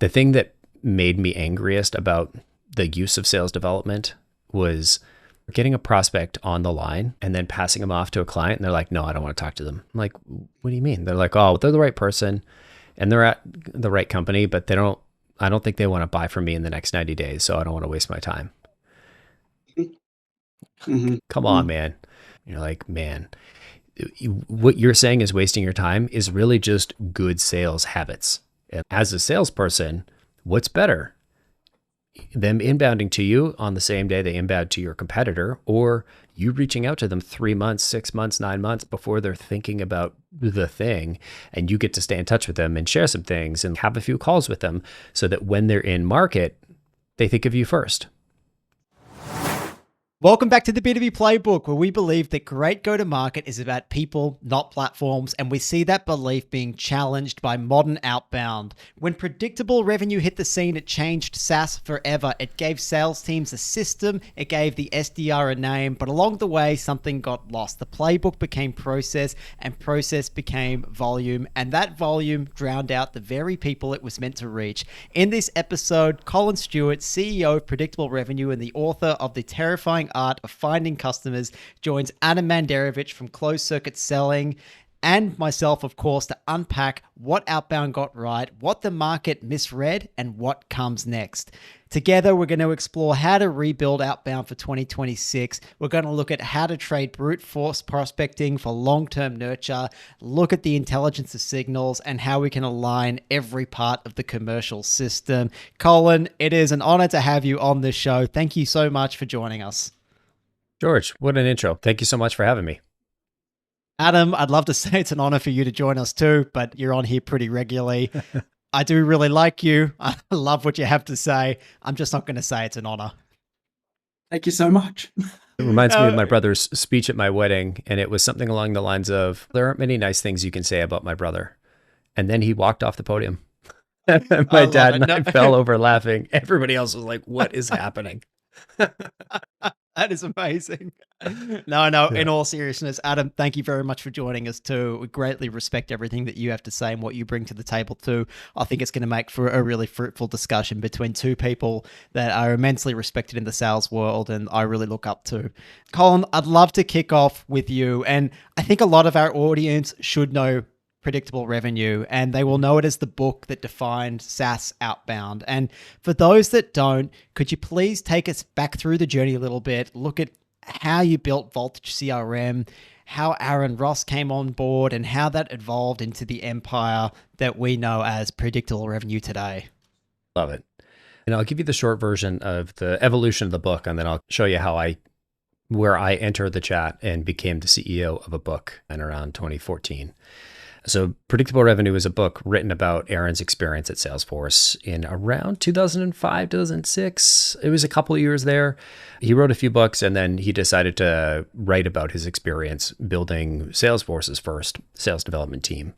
The thing that made me angriest about the use of sales development was getting a prospect on the line and then passing them off to a client. And they're like, no, I don't want to talk to them. I'm like, what do you mean? They're like, oh, they're the right person and they're at the right company, but I don't think they want to buy from me in the next 90 days. So I don't want to waste my time. Come on, man. You're like, man, what you're saying is wasting your time is really just good sales habits. And as a salesperson, what's better? Them inbounding to you on the same day they inbound to your competitor, or you reaching out to them 3 months, 6 months, 9 months before they're thinking about the thing, and you get to stay in touch with them and share some things and have a few calls with them so that when they're in market, they think of you first. Welcome back to the B2B Playbook, where we believe that great go-to-market is about people, not platforms, and we see that belief being challenged by modern outbound. When predictable revenue hit the scene, it changed SaaS forever. It gave sales teams a system, it gave the SDR a name, but along the way, something got lost. The playbook became process, and process became volume, and that volume drowned out the very people it was meant to reach. In this episode, Collin Stewart, CEO of Predictable Revenue and the author of The Terrifying Art of Finding Customers, joins Adem Manderovic from Closed Circuit Selling and myself, of course, to unpack what Outbound got right, what the market misread, and what comes next. Together, we're going to explore how to rebuild Outbound for 2026. We're going to look at how to trade brute force prospecting for long-term nurture, look at the intelligence of signals, and how we can align every part of the commercial system. Collin, it is an honor to have you on this show. Thank you so much for joining us. George, what an intro. Thank you so much for having me. Adem, I'd love to say it's an honor for you to join us too, but you're on here pretty regularly. I do really like you. I love what you have to say. I'm just not going to say it's an honor. Thank you so much. It reminds me of my brother's speech at my wedding, and it was something along the lines of, there aren't many nice things you can say about my brother. And then he walked off the podium. My dad and I fell over laughing. Everybody else was like, what is happening? That is amazing. No, in all seriousness, Adem, thank you very much for joining us too. We greatly respect everything that you have to say and what you bring to the table too. I think it's going to make for a really fruitful discussion between two people that are immensely respected in the sales world and I really look up to. Collin, I'd love to kick off with you. And I think a lot of our audience should know Predictable Revenue, and they will know it as the book that defined SaaS Outbound. And for those that don't, could you please take us back through the journey a little bit, look at how you built Voltage CRM, how Aaron Ross came on board, and how that evolved into the empire that we know as Predictable Revenue today? Love it. And I'll give you the short version of the evolution of the book, and then I'll show you where I entered the chat and became the CEO of a book in around 2014. So Predictable Revenue is a book written about Aaron's experience at Salesforce in around 2005, 2006. It was a couple of years there. He wrote a few books and then he decided to write about his experience building Salesforce's first sales development team.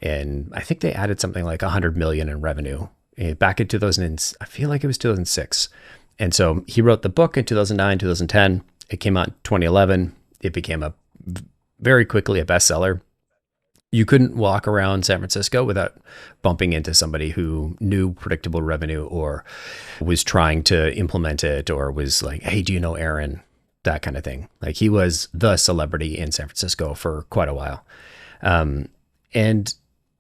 And I think they added something like 100 million in revenue back in 2000. I feel like it was 2006. And so he wrote the book in 2009, 2010. It came out in 2011. It became very quickly a bestseller. You couldn't walk around San Francisco without bumping into somebody who knew Predictable Revenue or was trying to implement it or was like, hey, do you know Aaron? That kind of thing. Like he was the celebrity in San Francisco for quite a while. And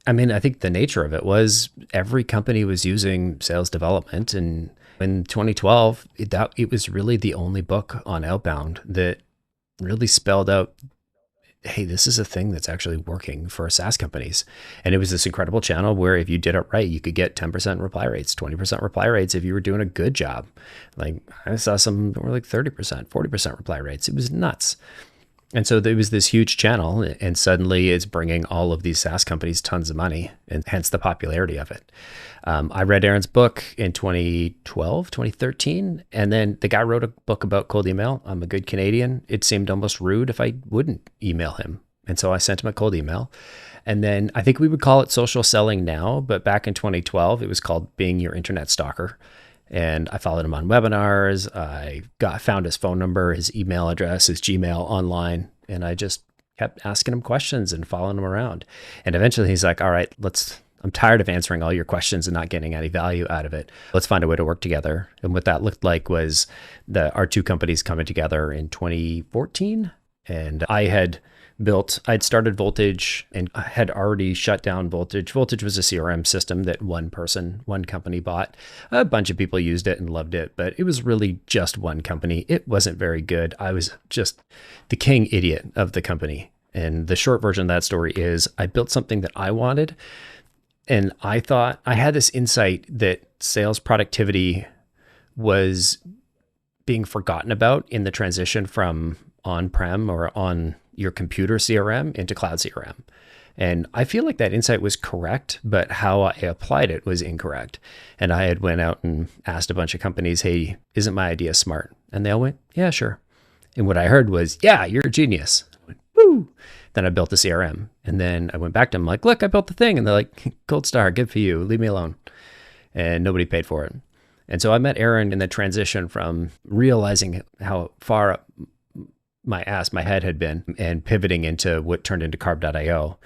I mean, I think the nature of it was every company was using sales development. And in 2012, it was really the only book on Outbound that really spelled out, hey, this is a thing that's actually working for SaaS companies. And it was this incredible channel where if you did it right, you could get 10% reply rates, 20% reply rates if you were doing a good job. Like I saw some that were like 30%, 40% reply rates. It was nuts. And so there was this huge channel and suddenly it's bringing all of these SaaS companies tons of money and hence the popularity of it. I read Aaron's book in 2012, 2013, and then the guy wrote a book about cold email. I'm a good Canadian. It seemed almost rude if I wouldn't email him. And so I sent him a cold email. And then I think we would call it social selling now, but back in 2012, it was called being your internet stalker. And I followed him on webinars. I found his phone number, his email address, his Gmail online. And I just kept asking him questions and following him around. And eventually he's like, all right, let's I'm tired of answering all your questions and not getting any value out of it. Let's find a way to work together. And what that looked like was our two companies coming together in 2014. And I'd started Voltage and I had already shut down Voltage. Voltage was a CRM system that one company bought. A bunch of people used it and loved it, but it was really just one company. It wasn't very good. I was just the king idiot of the company. And the short version of that story is I built something that I wanted. And I thought I had this insight that sales productivity was being forgotten about in the transition from on-prem or on your computer CRM into cloud CRM. And I feel like that insight was correct, but how I applied it was incorrect. And I had went out and asked a bunch of companies, hey, isn't my idea smart? And they all went, yeah, sure. And what I heard was, yeah, you're a genius. I went, woo. Then I built the CRM. And then I went back to them like, look, I built the thing. And they're like, gold star, good for you. Leave me alone. And nobody paid for it. And so I met Aaron in the transition from realizing how far up my head had been and pivoting into what turned into Carb.io.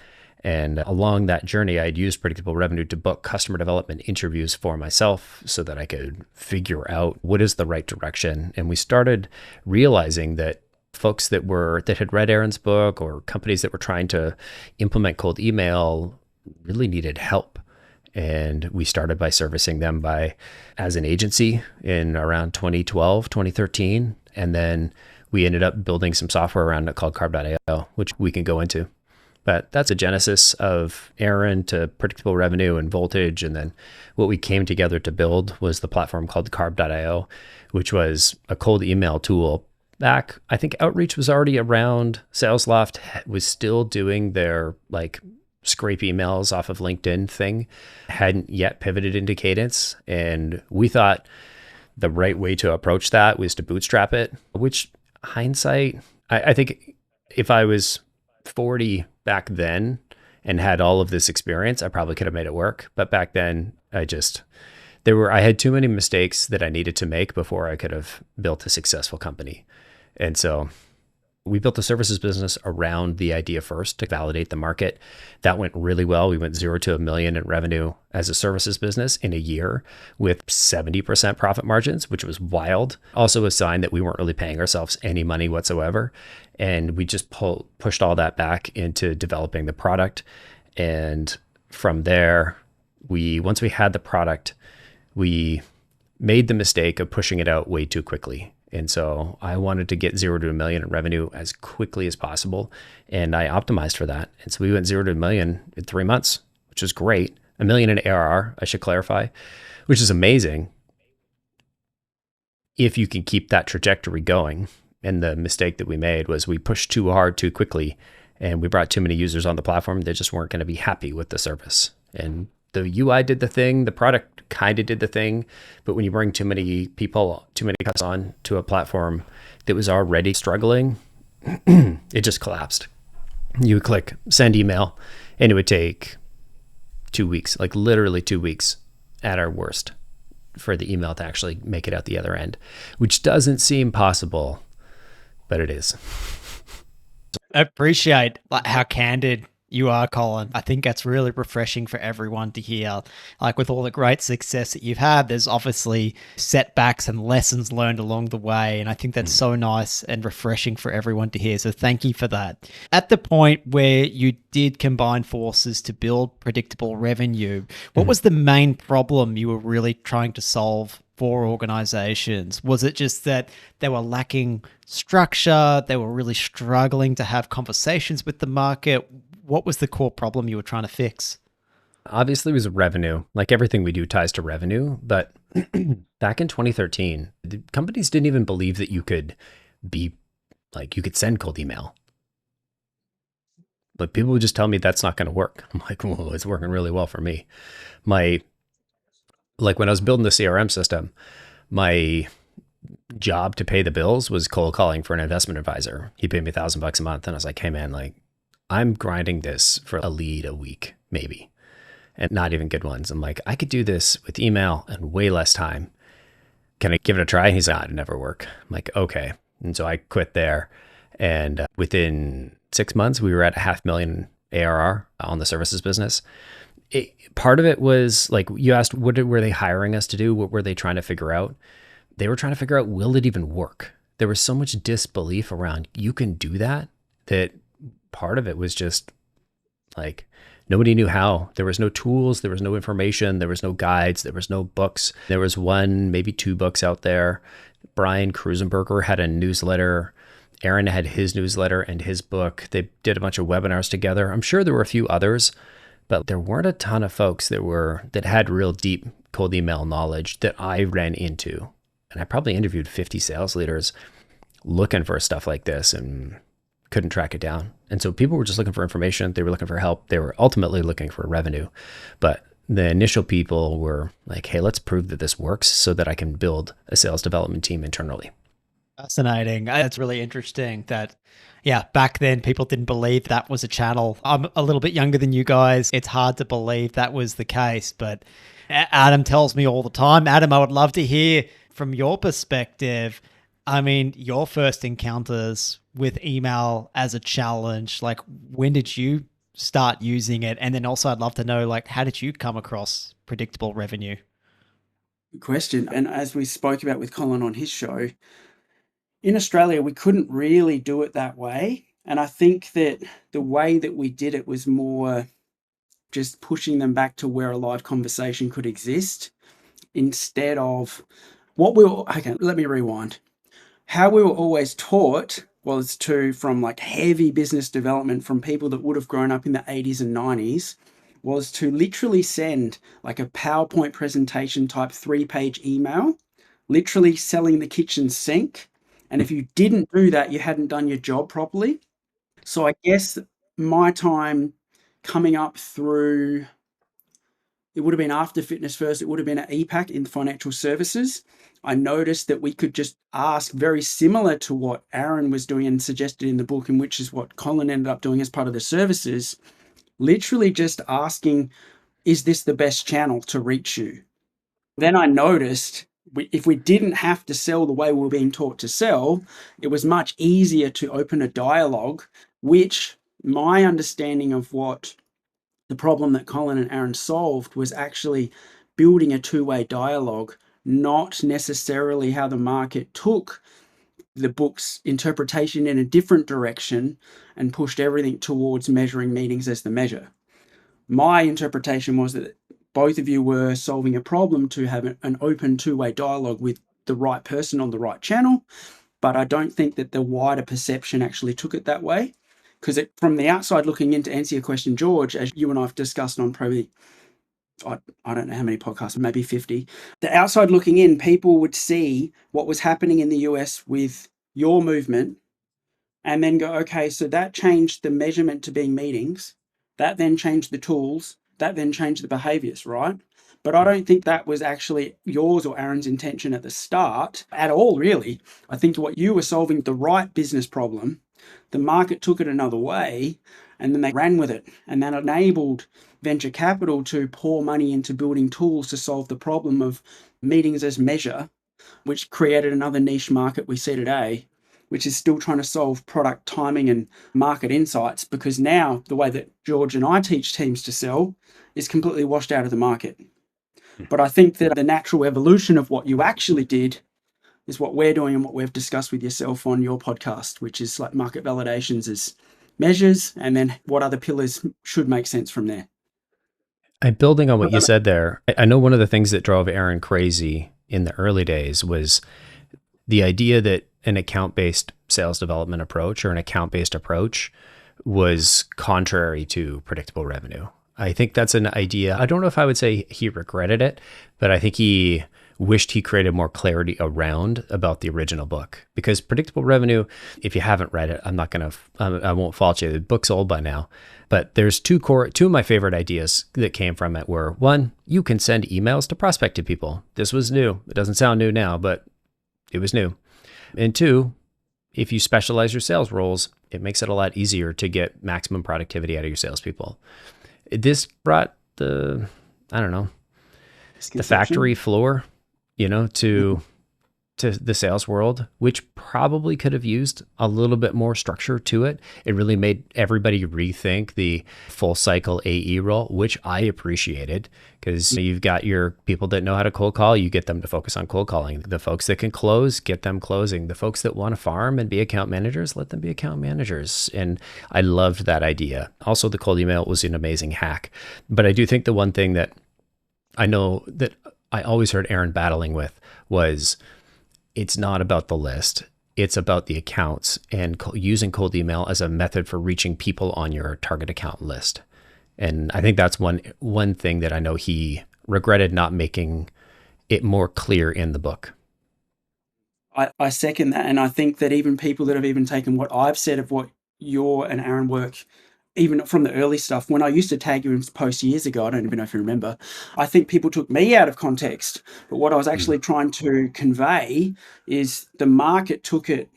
And along that journey, I'd used predictable revenue to book customer development interviews for myself so that I could figure out what is the right direction. And we started realizing that folks that had read Aaron's book or companies that were trying to implement cold email really needed help. And we started by servicing them as an agency in around 2012, 2013. And then we ended up building some software around it called Carb.io, which we can go into. But that's the genesis of Aaron to predictable revenue and Voltage. And then what we came together to build was the platform called Carb.io, which was a cold email tool. Back, I think Outreach was already around. SalesLoft was still doing their scrape emails off of LinkedIn thing, hadn't yet pivoted into Cadence. And we thought the right way to approach that was to bootstrap it, which hindsight, I think if I was 40 back then and had all of this experience, I probably could have made it work. But back then I had too many mistakes that I needed to make before I could have built a successful company. And so we built a services business around the idea first to validate the market. That went really well. We went 0 to $1 million in revenue as a services business in a year with 70% profit margins, which was wild. Also a sign that we weren't really paying ourselves any money whatsoever. And we just pushed all that back into developing the product. And from there, once we had the product, we made the mistake of pushing it out way too quickly. And so I wanted to get 0 to $1 million in revenue as quickly as possible. And I optimized for that. And so we went 0 to $1 million in 3 months, which is great. $1 million in ARR, I should clarify, which is amazing if you can keep that trajectory going. And the mistake that we made was we pushed too hard too quickly and we brought too many users on the platform that just weren't going to be happy with the service. And the UI did the thing, the product kind of did the thing, but when you bring too many people, too many customers on to a platform that was already struggling, it just collapsed. You would click send email and it would take 2 weeks, literally 2 weeks at our worst for the email to actually make it out the other end, which doesn't seem possible, but it is. I appreciate how candid you are, Collin. I think that's really refreshing for everyone to hear. With all the great success that you've had, there's obviously setbacks and lessons learned along the way. And I think that's so nice and refreshing for everyone to hear. So thank you for that. At the point where you did combine forces to build predictable revenue, what was the main problem you were really trying to solve for organizations? Was it just that they were lacking structure? They were really struggling to have conversations with the market? What was the core problem you were trying to fix? Obviously, it was revenue. Everything we do ties to revenue. But back in 2013, the companies didn't even believe that you could you could send cold email. People would just tell me that's not going to work. I'm like, well, it's working really well for me. When I was building the CRM system, my job to pay the bills was cold calling for an investment advisor. He paid me $1,000 a month. And I was like, hey man, I'm grinding this for a lead a week, maybe, and not even good ones. I'm like, I could do this with email and way less time. Can I give it a try? And he's like, it'd never work. I'm like, okay. And so I quit there. And within 6 months, we were at $500,000 ARR on the services business. Part of it was like, you asked, what were they hiring us to do? What were they trying to figure out? They were trying to figure out, will it even work? There was so much disbelief around, you can do that part of it was just like, nobody knew how. There was no tools, there was no information, there was no guides, there was no books. There was one, maybe two books out there. Brian Krusenberger had a newsletter. Aaron had his newsletter and his book. They did a bunch of webinars together. I'm sure there were a few others, but there weren't a ton of folks that had real deep cold email knowledge that I ran into. And I probably interviewed 50 sales leaders looking for stuff like this and couldn't track it down. And so people were just looking for information. They were looking for help. They were ultimately looking for revenue. But the initial people were like, hey, let's prove that this works so that I can build a sales development team internally. Fascinating. That's really interesting that, yeah, back then people didn't believe that was a channel. I'm a little bit younger than you guys. It's hard to believe that was the case, but Adam tells me all the time. Adam, I would love to hear from your perspective. I mean, your first encounters with email as a challenge, like when did you start using it? And then also I'd love to know, like, how did you come across predictable revenue? Good question. And as we spoke about with Collin on his show, in Australia, we couldn't really do it that way. And I think that the way that we did it was more just pushing them back to where a live conversation could exist instead of okay, let me rewind. How we were always taught was from like heavy business development from people that would have grown up in the 80s and 90s, was to literally send like a PowerPoint presentation type 3-page email, literally selling the kitchen sink. And if you didn't do that, you hadn't done your job properly. So I guess my time coming up through, it would have been after Fitness First, it would have been at EPAC in financial services. I noticed that we could just ask very similar to what Aaron was doing and suggested in the book, and which is what Collin ended up doing as part of the services, literally just asking, is this the best channel to reach you? Then I noticed if we didn't have to sell the way we were being taught to sell, it was much easier to open a dialogue, which my understanding of what the problem that Collin and Aaron solved was actually building a two-way dialogue, not necessarily how the market took the book's interpretation in a different direction and pushed everything towards measuring meetings as the measure. My interpretation was that both of you were solving a problem to have an open two-way dialogue with the right person on the right channel, but I don't think that the wider perception actually took it that way. Because from the outside looking in, to answer your question, George, as you and I have discussed on probably, I don't know how many podcasts, maybe 50, the outside looking in, people would see what was happening in the US with your movement and then go, okay, so that changed the measurement to being meetings. That then changed the tools. That then changed the behaviors, right? But I don't think that was actually yours or Aaron's intention at the start at all, really. I think what you were solving the right business problem. The market took it another way and then they ran with it, and that enabled venture capital to pour money into building tools to solve the problem of meetings as measure, which created another niche market we see today, which is still trying to solve product timing and market insights, because now the way that George and I teach teams to sell is completely washed out of the market. But I think that the natural evolution of what you actually did is what we're doing and what we've discussed with yourself on your podcast, which is like market validations as measures, and then what other pillars should make sense from there. I'm building on what you said there. I know one of the things that drove Aaron crazy in the early days was the idea that an account-based sales development approach or an account-based approach was contrary to predictable revenue. I think that's an idea. I don't know if I would say he regretted it, but I think he wished he created more clarity around about the original book, because predictable revenue, if you haven't read it, I won't fault you. The book's old by now, but there's two of my favorite ideas that came from it were, one, you can send emails to prospected people. This was new. It doesn't sound new now, but it was new. And two, if you specialize your sales roles, it makes it a lot easier to get maximum productivity out of your salespeople. This brought the factory floor, to to the sales world, which probably could have used a little bit more structure to it. It really made everybody rethink the full cycle AE role, which I appreciated, because you've got your people that know how to cold call, you get them to focus on cold calling. The folks that can close, get them closing. The folks that want to farm and be account managers, let them be account managers. And I loved that idea. Also, the cold email was an amazing hack. But I do think the one thing that I know that I always heard Aaron battling with was, it's not about the list. It's about the accounts and using cold email as a method for reaching people on your target account list. And I think that's one thing that I know he regretted not making it more clear in the book. I second that. And I think that even people that have even taken what I've said of what your and Aaron work, even from the early stuff, when I used to tag you in posts years ago, I don't even know if you remember, I think people took me out of context. But what I was actually trying to convey is the market took it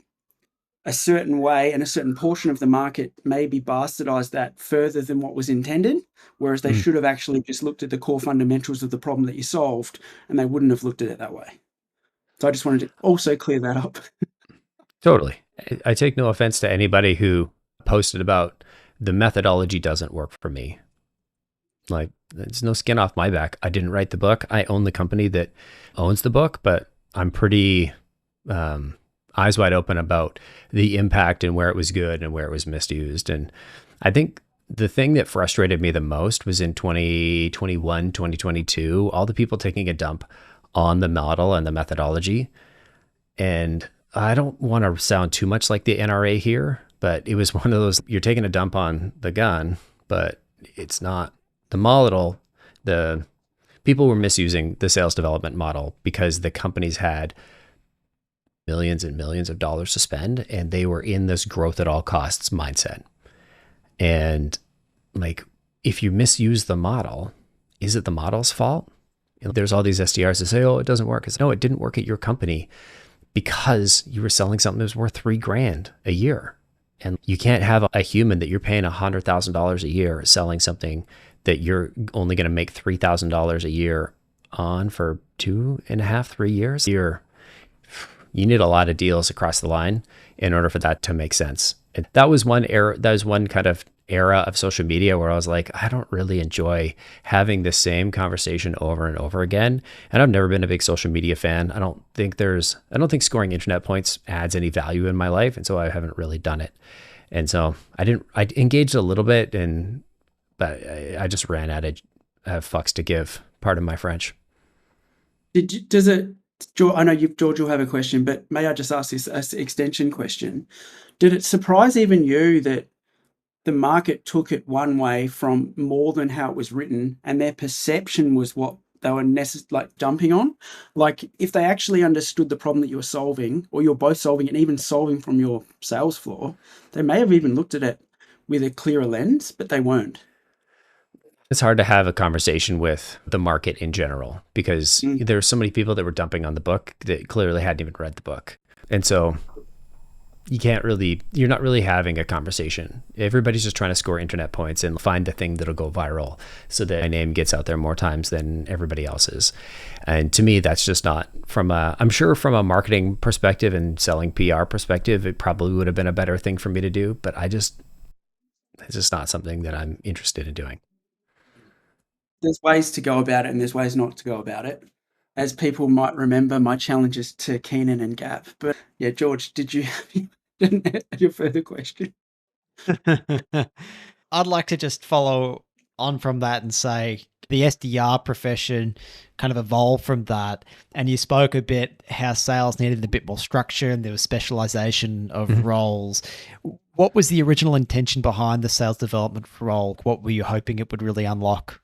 a certain way, and a certain portion of the market maybe bastardized that further than what was intended, whereas they should have actually just looked at the core fundamentals of the problem that you solved, and they wouldn't have looked at it that way. So I just wanted to also clear that up. Totally. I take no offense to anybody who posted about the methodology doesn't work for me. Like, there's no skin off my back. I didn't write the book. I own the company that owns the book, but I'm pretty eyes wide open about the impact and where it was good and where it was misused. And I think the thing that frustrated me the most was in 2021, 2022, all the people taking a dump on the model and the methodology. And I don't want to sound too much like the NRA here, but it was one of those, you're taking a dump on the gun, but it's not the model. The people were misusing the sales development model because the companies had millions and millions of dollars to spend, and they were in this growth at all costs mindset. And like, if you misuse the model, is it the model's fault? You know, there's all these SDRs that say, oh, it doesn't work. It's, no, it didn't work at your company because you were selling something that was worth $3,000 a year. And you can't have a human that you're paying $100,000 a year selling something that you're only going to make $3,000 a year on for 2.5, 3 years. You need a lot of deals across the line in order for that to make sense. And that was one era. That was one kind of era of social media where I was like, I don't really enjoy having the same conversation over and over again. And I've never been a big social media fan. I don't think scoring internet points adds any value in my life. And so I haven't really done it. And so I engaged a little bit, but I just ran out of fucks to give. Pardon my French. I know George will have a question, but may I just ask this extension question? Did it surprise even you that the market took it one way from more than how it was written, and their perception was what they were dumping on? Like, if they actually understood the problem that you were solving, or you're both solving and even solving from your sales floor, they may have even looked at it with a clearer lens, but they weren't. It's hard to have a conversation with the market in general because there's so many people that were dumping on the book that clearly hadn't even read the book. And so you're not really having a conversation. Everybody's just trying to score internet points and find the thing that'll go viral so that my name gets out there more times than everybody else's. And to me, that's just not I'm sure from a marketing perspective and selling PR perspective, it probably would have been a better thing for me to do, but it's just not something that I'm interested in doing. There's ways to go about it and there's ways not to go about it. As people might remember, my challenges to Keenan and Gap. But yeah, George, did you have your further question? I'd like to just follow on from that and say the SDR profession kind of evolved from that. And you spoke a bit how sales needed a bit more structure and there was specialization of roles. What was the original intention behind the sales development role? What were you hoping it would really unlock?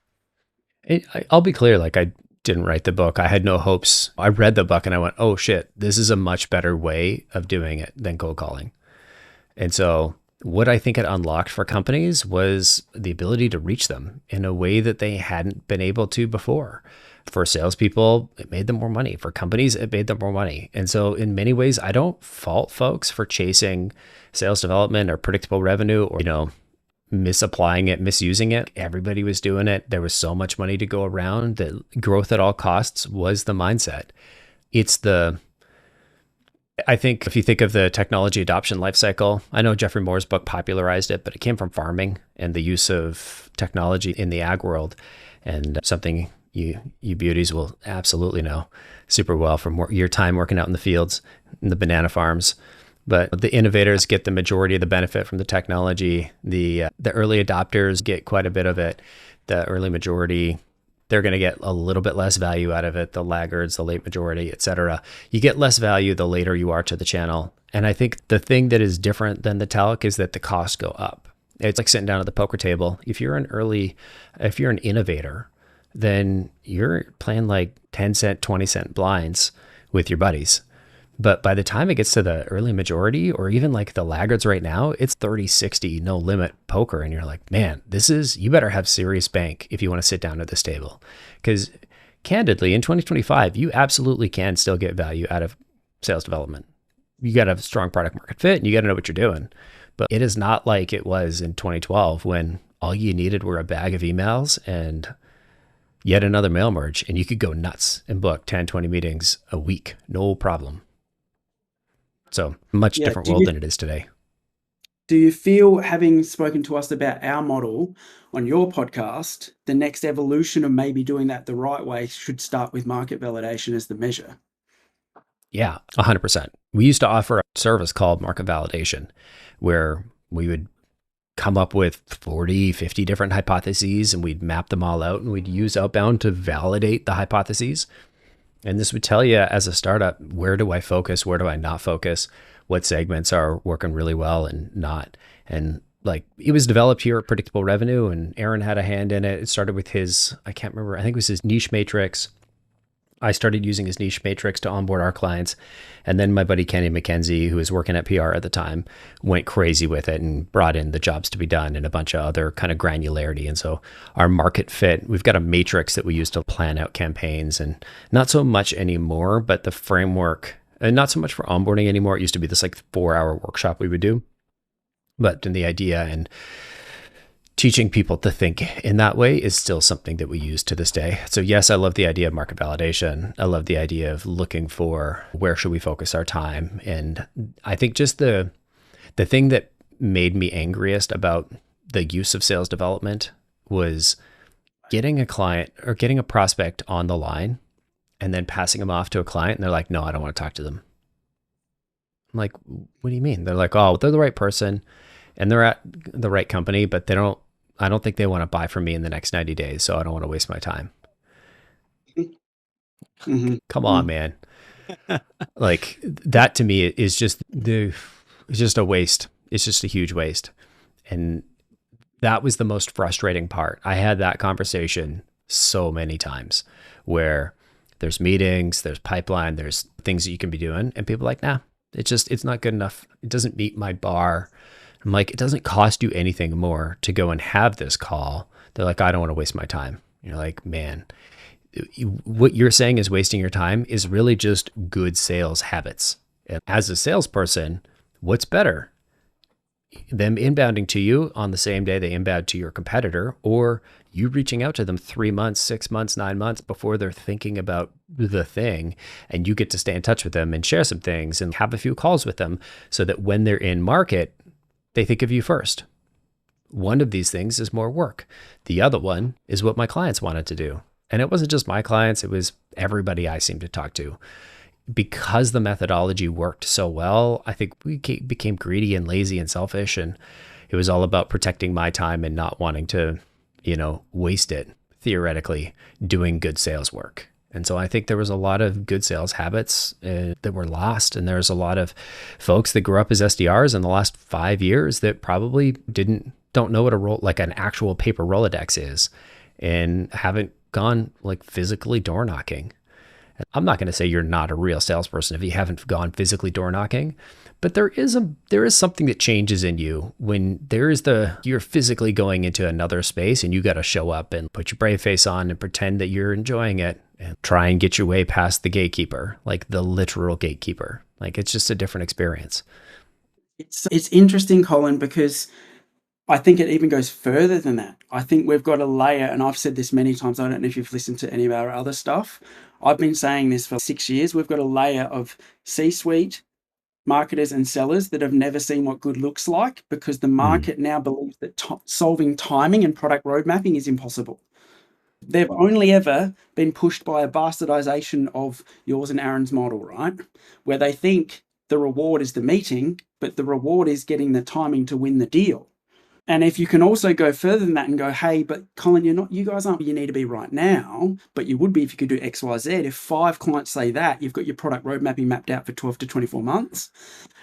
I'll be clear, like, I didn't write the book. I had no hopes. I read the book and I went, oh shit, this is a much better way of doing it than cold calling. And so what I think it unlocked for companies was the ability to reach them in a way that they hadn't been able to before. For salespeople, it made them more money. For companies, it made them more money. And so in many ways, I don't fault folks for chasing sales development or predictable revenue or, misapplying it, misusing it. Everybody was doing it. There was so much money to go around that growth at all costs was the mindset. It's the I think if you think of the technology adoption lifecycle, I know Jeffrey Moore's book popularized it, but it came from farming and the use of technology in the ag world, and something you beauties will absolutely know super well from your time working out in the fields, in the banana farms. But the innovators get the majority of the benefit from the technology. The early adopters get quite a bit of it. The early majority, they're going to get a little bit less value out of it. The laggards, the late majority, et cetera. You get less value the later you are to the channel. And I think the thing that is different than the talc is that the costs go up. It's like sitting down at the poker table. If you're an innovator, then you're playing like 10 cent, 20 cent blinds with your buddies. But by the time it gets to the early majority, or even like the laggards right now, it's 30, 60, no limit poker. And you're like, man, you better have serious bank if you want to sit down at this table. Because candidly, in 2025, you absolutely can still get value out of sales development. You got to have a strong product market fit and you got to know what you're doing. But it is not like it was in 2012 when all you needed were a bag of emails and yet another mail merge, and you could go nuts and book 10, 20 meetings a week, no problem. So much different world than it is today. Do you feel, having spoken to us about our model on your podcast, the next evolution of maybe doing that the right way should start with market validation as the measure? Yeah, 100%. We used to offer a service called market validation, where we would come up with 40, 50 different hypotheses, and we'd map them all out, and we'd use Outbound to validate the hypotheses. And this would tell you as a startup, where do I focus? Where do I not focus? What segments are working really well and not? And like, it was developed here at Predictable Revenue, and Aaron had a hand in it. It started with his, I can't remember, I think it was his niche matrix. I started using his niche matrix to onboard our clients. And then my buddy Kenny McKenzie, who was working at PR at the time, went crazy with it and brought in the jobs to be done and a bunch of other kind of granularity. And so our market fit, we've got a matrix that we use to plan out campaigns, and not so much anymore, but the framework, and not so much for onboarding anymore. It used to be this like 4-hour workshop we would do. But then the idea and teaching people to think in that way is still something that we use to this day. So yes, I love the idea of market validation. I love the idea of looking for where should we focus our time. And I think just the thing that made me angriest about the use of sales development was getting a client or getting a prospect on the line and then passing them off to a client. And they're like, no, I don't want to talk to them. I'm like, what do you mean? They're like, oh, they're the right person and they're at the right company, but I don't think they want to buy from me in the next 90 days. So I don't want to waste my time. Mm-hmm. Come on, man. Like, that to me is just it's just a waste. It's just a huge waste. And that was the most frustrating part. I had that conversation so many times where there's meetings, there's pipeline, there's things that you can be doing. And people are like, nah, it's not good enough. It doesn't meet my bar. I'm like, it doesn't cost you anything more to go and have this call. They're like, I don't want to waste my time. You're like, man, what you're saying is wasting your time is really just good sales habits. And as a salesperson, what's better? Them inbounding to you on the same day they inbound to your competitor, or you reaching out to them 3 months, 6 months, 9 months before they're thinking about the thing, and you get to stay in touch with them and share some things and have a few calls with them so that when they're in market, they think of you first. One of these things is more work. The other one is what my clients wanted to do. And it wasn't just my clients, it was everybody I seemed to talk to. Because the methodology worked so well, I think we became greedy and lazy and selfish. And it was all about protecting my time and not wanting to, waste it, theoretically, doing good sales work. And so I think there was a lot of good sales habits that were lost. And there's a lot of folks that grew up as SDRs in the last 5 years that probably don't know what an actual paper Rolodex is, and haven't gone like physically door knocking. I'm not going to say you're not a real salesperson if you haven't gone physically door knocking, but there is something that changes in you when you're physically going into another space and you got to show up and put your brave face on and pretend that you're enjoying it and try and get your way past the gatekeeper, like the literal gatekeeper. Like, it's just a different experience. It's interesting, Collin, because I think it even goes further than that. I think we've got a layer, and I've said this many times, I don't know if you've listened to any of our other stuff. I've been saying this for 6 years. We've got a layer of C-suite, marketers and sellers that have never seen what good looks like, because the market now believes that solving timing and product road mapping is impossible. They've only ever been pushed by a bastardization of yours and Aaron's model, right? Where they think the reward is the meeting, but the reward is getting the timing to win the deal. And if you can also go further than that and go, hey, but Collin, you guys aren't where you need to be right now, but you would be if you could do X, Y, Z. If 5 clients say that, you've got your product road mapping mapped out for 12 to 24 months.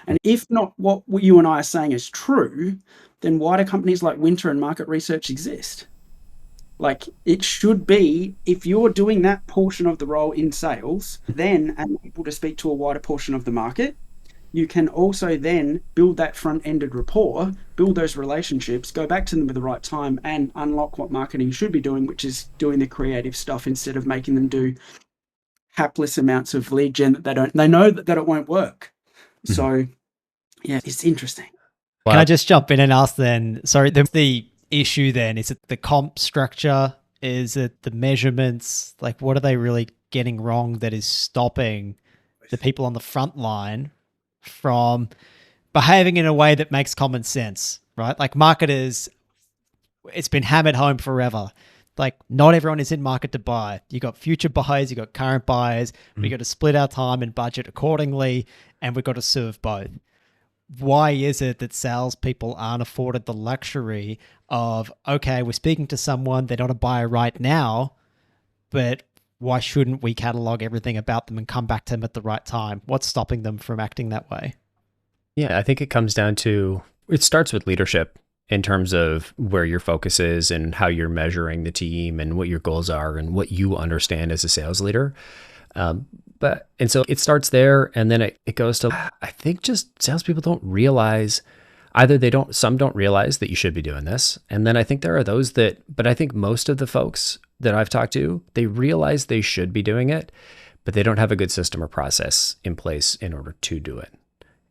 And if not what you and I are saying is true, then why do companies like Winter and Market Research exist? Like, it should be, if you're doing that portion of the role in sales, then and able to speak to a wider portion of the market, you can also then build that front-ended rapport, build those relationships, go back to them at the right time, and unlock what marketing should be doing, which is doing the creative stuff instead of making them do hapless amounts of lead gen that they know that it won't work. So, yeah, it's interesting. Can I just jump in and ask then, sorry, the issue then, is it the comp structure? Is it the measurements? Like, what are they really getting wrong that is stopping the people on the front line from behaving in a way that makes common sense, right? Like, marketers, it's been hammered home forever. Like, not everyone is in market to buy. You got future buyers, you got current buyers. We got to split our time and budget accordingly, and we've got to serve both. Why is it that salespeople aren't afforded the luxury of, okay, we're speaking to someone, they're not a buyer right now, but why shouldn't we catalog everything about them and come back to them at the right time? What's stopping them from acting that way? Yeah, I think it comes down to, it starts with leadership in terms of where your focus is and how you're measuring the team and what your goals are and what you understand as a sales leader. And so it starts there, and then it goes to, I think just salespeople don't realize, some don't realize that you should be doing this. And then I think there are those but I think most of the folks that I've talked to, they realize they should be doing it, but they don't have a good system or process in place in order to do it.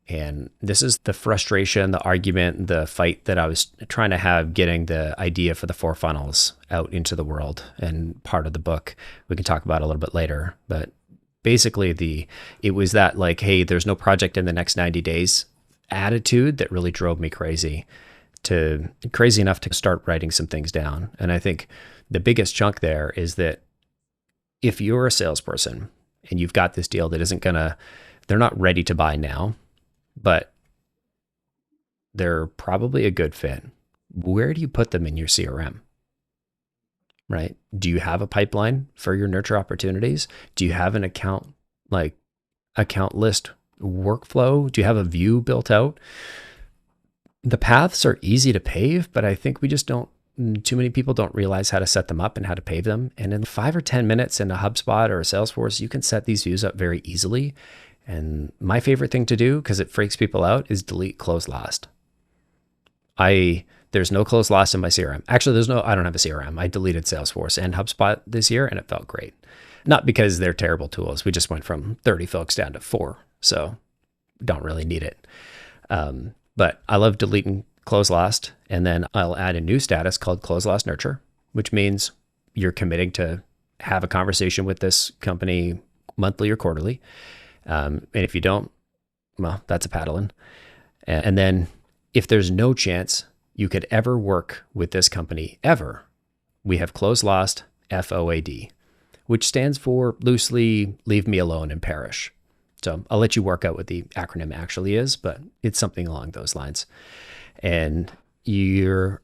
And this is the frustration, the argument, the fight that I was trying to have getting the idea for the 4 funnels out into the world. And part of the book we can talk about a little bit later, but basically it was that, like, hey, there's no project in the next 90 days attitude that really drove me crazy enough to start writing some things down. And I think the biggest chunk there is that if you're a salesperson and you've got this deal that they're not ready to buy now, but they're probably a good fit, where do you put them in your CRM? Right? Do you have a pipeline for your nurture opportunities? Do you have an account list workflow? Do you have a view built out? The paths are easy to pave, but I think too many people don't realize how to set them up and how to pave them. And in 5 or 10 minutes in a HubSpot or a Salesforce, you can set these views up very easily. And my favorite thing to do, because it freaks people out, is delete close last. There's no close last in my CRM. Actually, I don't have a CRM. I deleted Salesforce and HubSpot this year, and it felt great. Not because they're terrible tools. We just went from 30 folks down to 4. So don't really need it. But I love deleting close last. And then I'll add a new status called close last nurture, which means you're committing to have a conversation with this company monthly or quarterly. And if you don't, well, that's a paddling. And then if there's no chance you could ever work with this company ever, we have close last FOAD, which stands for loosely leave me alone and perish. So I'll let you work out what the acronym actually is, but it's something along those lines. And the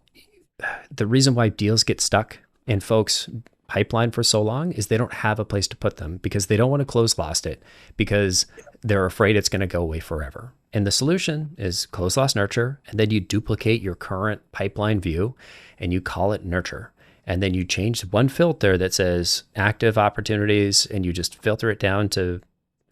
reason why deals get stuck in folks' pipeline for so long is they don't have a place to put them, because they don't want to close last it, because they're afraid it's going to go away forever. And the solution is close last nurture, and then you duplicate your current pipeline view and you call it nurture. And then you change one filter that says active opportunities, and you just filter it down to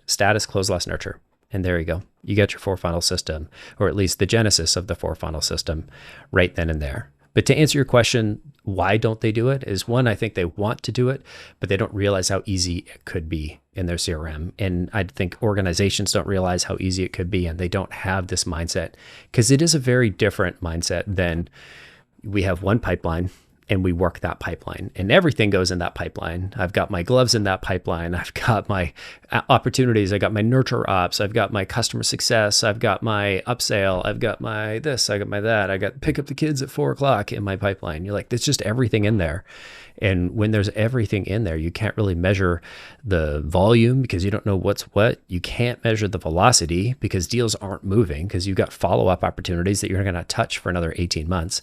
status close last nurture. And there you go. You get your 4 funnel system, or at least the genesis of the 4 funnel system right then and there. But to answer your question, why don't they do it? Is one, I think they want to do it, but they don't realize how easy it could be in their CRM. And I think organizations don't realize how easy it could be, and they don't have this mindset, because it is a very different mindset than we have one pipeline and we work that pipeline, and everything goes in that pipeline. I've got my gloves in that pipeline. I've got my opportunities. I got my nurture ops. I've got my customer success. I've got my upsell. I've got my this. I got my that. I got pick up the kids at 4:00 in my pipeline. You're like, there's just everything in there. And when there's everything in there, you can't really measure the volume because you don't know what's what. You can't measure the velocity because deals aren't moving because you've got follow-up opportunities that you're going to touch for another 18 months.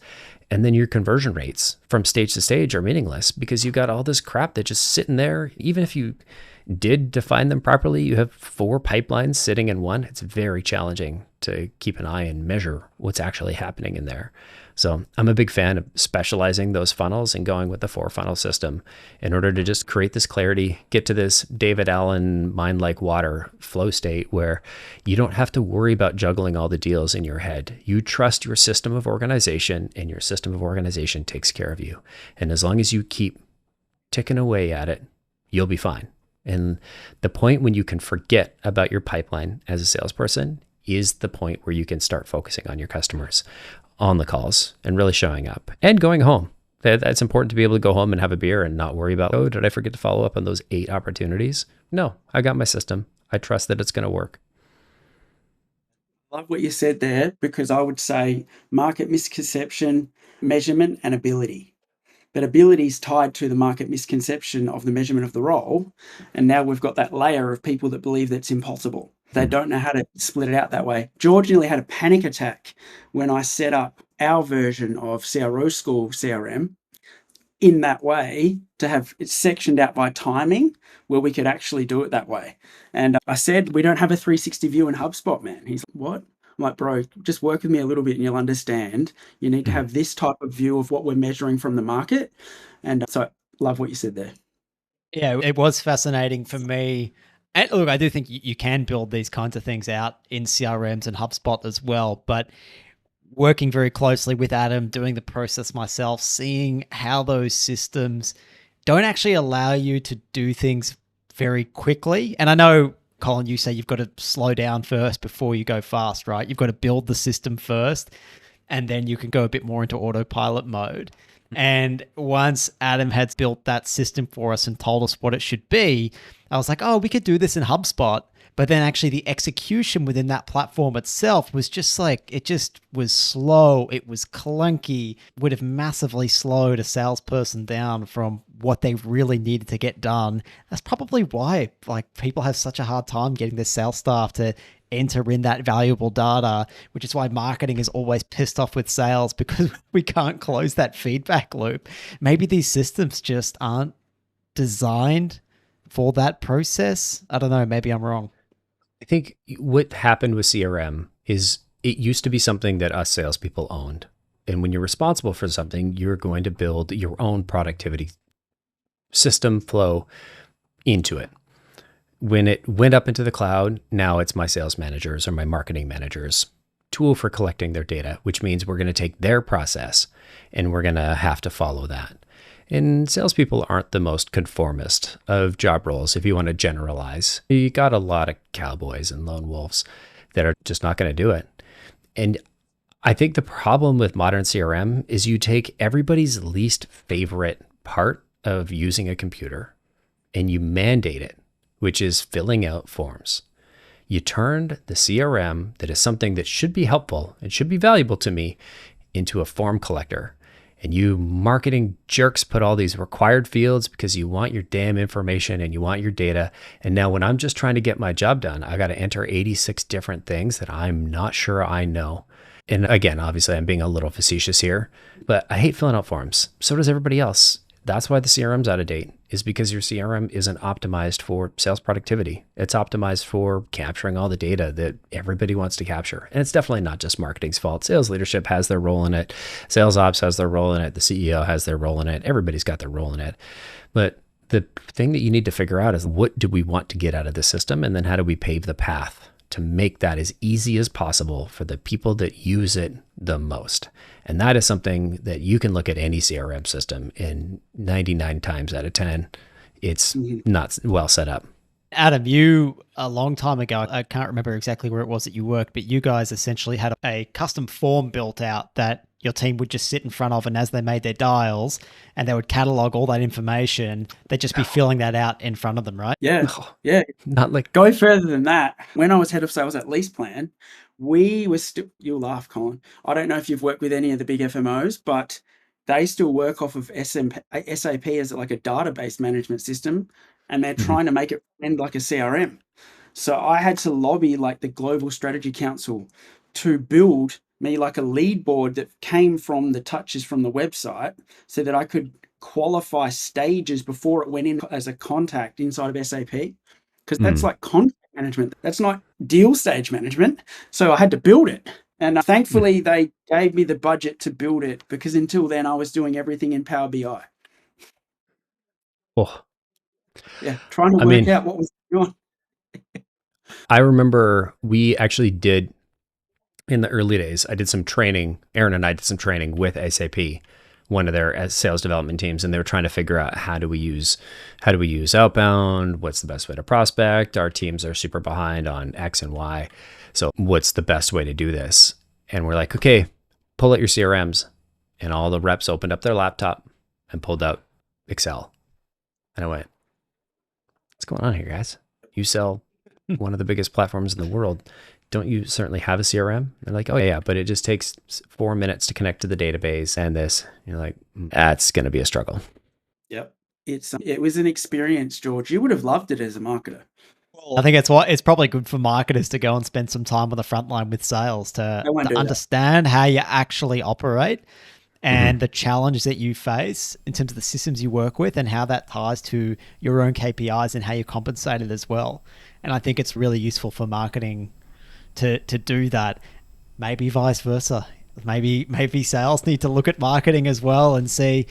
And then your conversion rates from stage to stage are meaningless because you've got all this crap that's just sitting there. Even if you did define them properly, you have 4 pipelines sitting in one. It's very challenging to keep an eye and measure what's actually happening in there. So I'm a big fan of specializing those funnels and going with the 4-funnel system in order to just create this clarity, get to this David Allen mind like water flow state where you don't have to worry about juggling all the deals in your head. You trust your system of organization, and your system of organization takes care of you. And as long as you keep ticking away at it, you'll be fine. And the point when you can forget about your pipeline as a salesperson is the point where you can start focusing on your customers, on the calls, and really showing up and going home. That's important to be able to go home and have a beer and not worry about, oh, did I forget to follow up on those 8 opportunities? No, I got my system. I trust that it's going to work. Love what you said there, because I would say market misconception, measurement, and ability. But ability is tied to the market misconception of the measurement of the role. And now we've got that layer of people that believe that's impossible. They don't know how to split it out that way. George nearly had a panic attack when I set up our version of CRO School CRM in that way, to have it sectioned out by timing where we could actually do it that way. And I said, we don't have a 360 view in HubSpot, man. He's like, what? I'm like, bro, just work with me a little bit and you'll understand. You need to have this type of view of what we're measuring from the market. And so I love what you said there. Yeah, it was fascinating for me. And look, I do think you can build these kinds of things out in CRMs and HubSpot as well. But working very closely with Adem, doing the process myself, seeing how those systems don't actually allow you to do things very quickly. And I know, Collin, you say you've got to slow down first before you go fast, right? You've got to build the system first, and then you can go a bit more into autopilot mode. And once Adem had built that system for us and told us what it should be, I was like, oh, we could do this in HubSpot. But then actually the execution within that platform itself was just like, it just was slow. It was clunky, would have massively slowed a salesperson down from what they really needed to get done. That's probably why like people have such a hard time getting their sales staff to enter in that valuable data, which is why marketing is always pissed off with sales, because we can't close that feedback loop. Maybe these systems just aren't designed for that process. I don't know, maybe I'm wrong. I think what happened with CRM is it used to be something that us salespeople owned. And when you're responsible for something, you're going to build your own productivity system flow into it. When it went up into the cloud, now it's my sales managers or my marketing managers' tool for collecting their data, which means we're going to take their process and we're going to have to follow that. And salespeople aren't the most conformist of job roles, if you want to generalize. You got a lot of cowboys and lone wolves that are just not going to do it. And I think the problem with modern CRM is you take everybody's least favorite part of using a computer and you mandate it, which is filling out forms. You turned the CRM that is something that should be helpful and should be valuable to me into a form collector. And you marketing jerks put all these required fields because you want your damn information and you want your data. And now when I'm just trying to get my job done, I got to enter 86 different things that I'm not sure I know. And again, obviously I'm being a little facetious here, but I hate filling out forms. So does everybody else. That's why the CRM's out of date, is because your CRM isn't optimized for sales productivity. It's optimized for capturing all the data that everybody wants to capture. And it's definitely not just marketing's fault. Sales leadership has their role in it. Sales ops has their role in it. The CEO has their role in it. Everybody's got their role in it. But the thing that you need to figure out is, what do we want to get out of the system? And then how do we pave the path to make that as easy as possible for the people that use it the most? And that is something that you can look at any CRM system, and 99 times out of 10, it's not well set up. Adem, you, a long time ago, I can't remember exactly where it was that you worked, but you guys essentially had a custom form built out that your team would just sit in front of, and as they made their dials and they would catalog all that information, they'd just be filling that out in front of them, right? Yeah. Yeah. Not like Go further than that. When I was head of sales at LeasePlan, we were still, you'll laugh, Colin. I don't know if you've worked with any of the big FMOs, but they still work off of SAP as like a database management system, and they're trying to make it end like a CRM. So I had to lobby like the Global Strategy Council to build me like a lead board that came from the touches from the website so that I could qualify stages before it went in as a contact inside of SAP. Because that's like contact management. That's not deal stage management. So I had to build it. And thankfully, they gave me the budget to build it, because until then, I was doing everything in Power BI. oh, Yeah, trying to work out what was going on. I remember we actually did, in the early days, I did some training. Aaron and I did some training with SAP, one of their sales development teams, and they were trying to figure out how do we use Outbound? What's the best way to prospect? Our teams are super behind on X and Y. So what's the best way to do this? And we're like, okay, pull out your CRMs. And all the reps opened up their laptop and pulled out Excel. And I went, what's going on here, guys? You sell one of the biggest platforms in the world. Don't you certainly have a CRM? They're like, oh yeah, but it just takes 4 minutes to connect to the database and this. You're like, that's going to be a struggle. Yep. It was an experience, George. You would have loved it as a marketer. I think it's probably good for marketers to go and spend some time on the front line with sales to understand how you actually operate and the challenges that you face in terms of the systems you work with and how that ties to your own KPIs and how you're compensated as well. And I think it's really useful for marketing to do that. Maybe vice versa. Maybe sales need to look at marketing as well and see,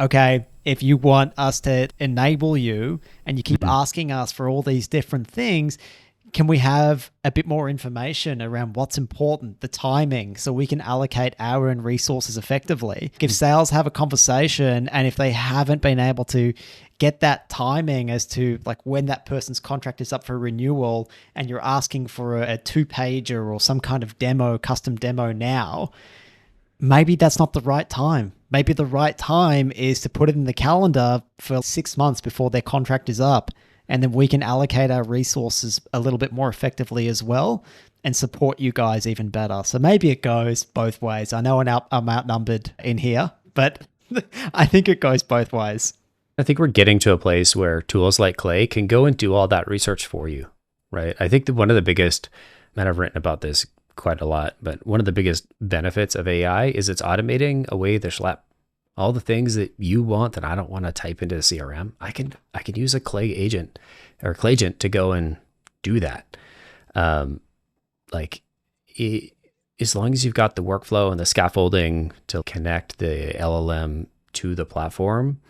okay, if you want us to enable you and you keep asking us for all these different things, can we have a bit more information around what's important, the timing, so we can allocate our own resources effectively? If sales have a conversation and if they haven't been able to get that timing as to like when that person's contract is up for renewal and you're asking for a 2-pager or some kind of demo, custom demo now, maybe that's not the right time. Maybe the right time is to put it in the calendar for 6 months before their contract is up. And then we can allocate our resources a little bit more effectively as well and support you guys even better. So maybe it goes both ways. I know I'm outnumbered in here, but I think it goes both ways. I think we're getting to a place where tools like Clay can go and do all that research for you, right? I think that one of the biggest, and I've written about this quite a lot, but one of the biggest benefits of AI is it's automating away the schlep. All the things that you want that I don't want to type into a CRM, I can use a Clay agent or Clayagent to go and do that. As long as you've got the workflow and the scaffolding to connect the LLM to the platform,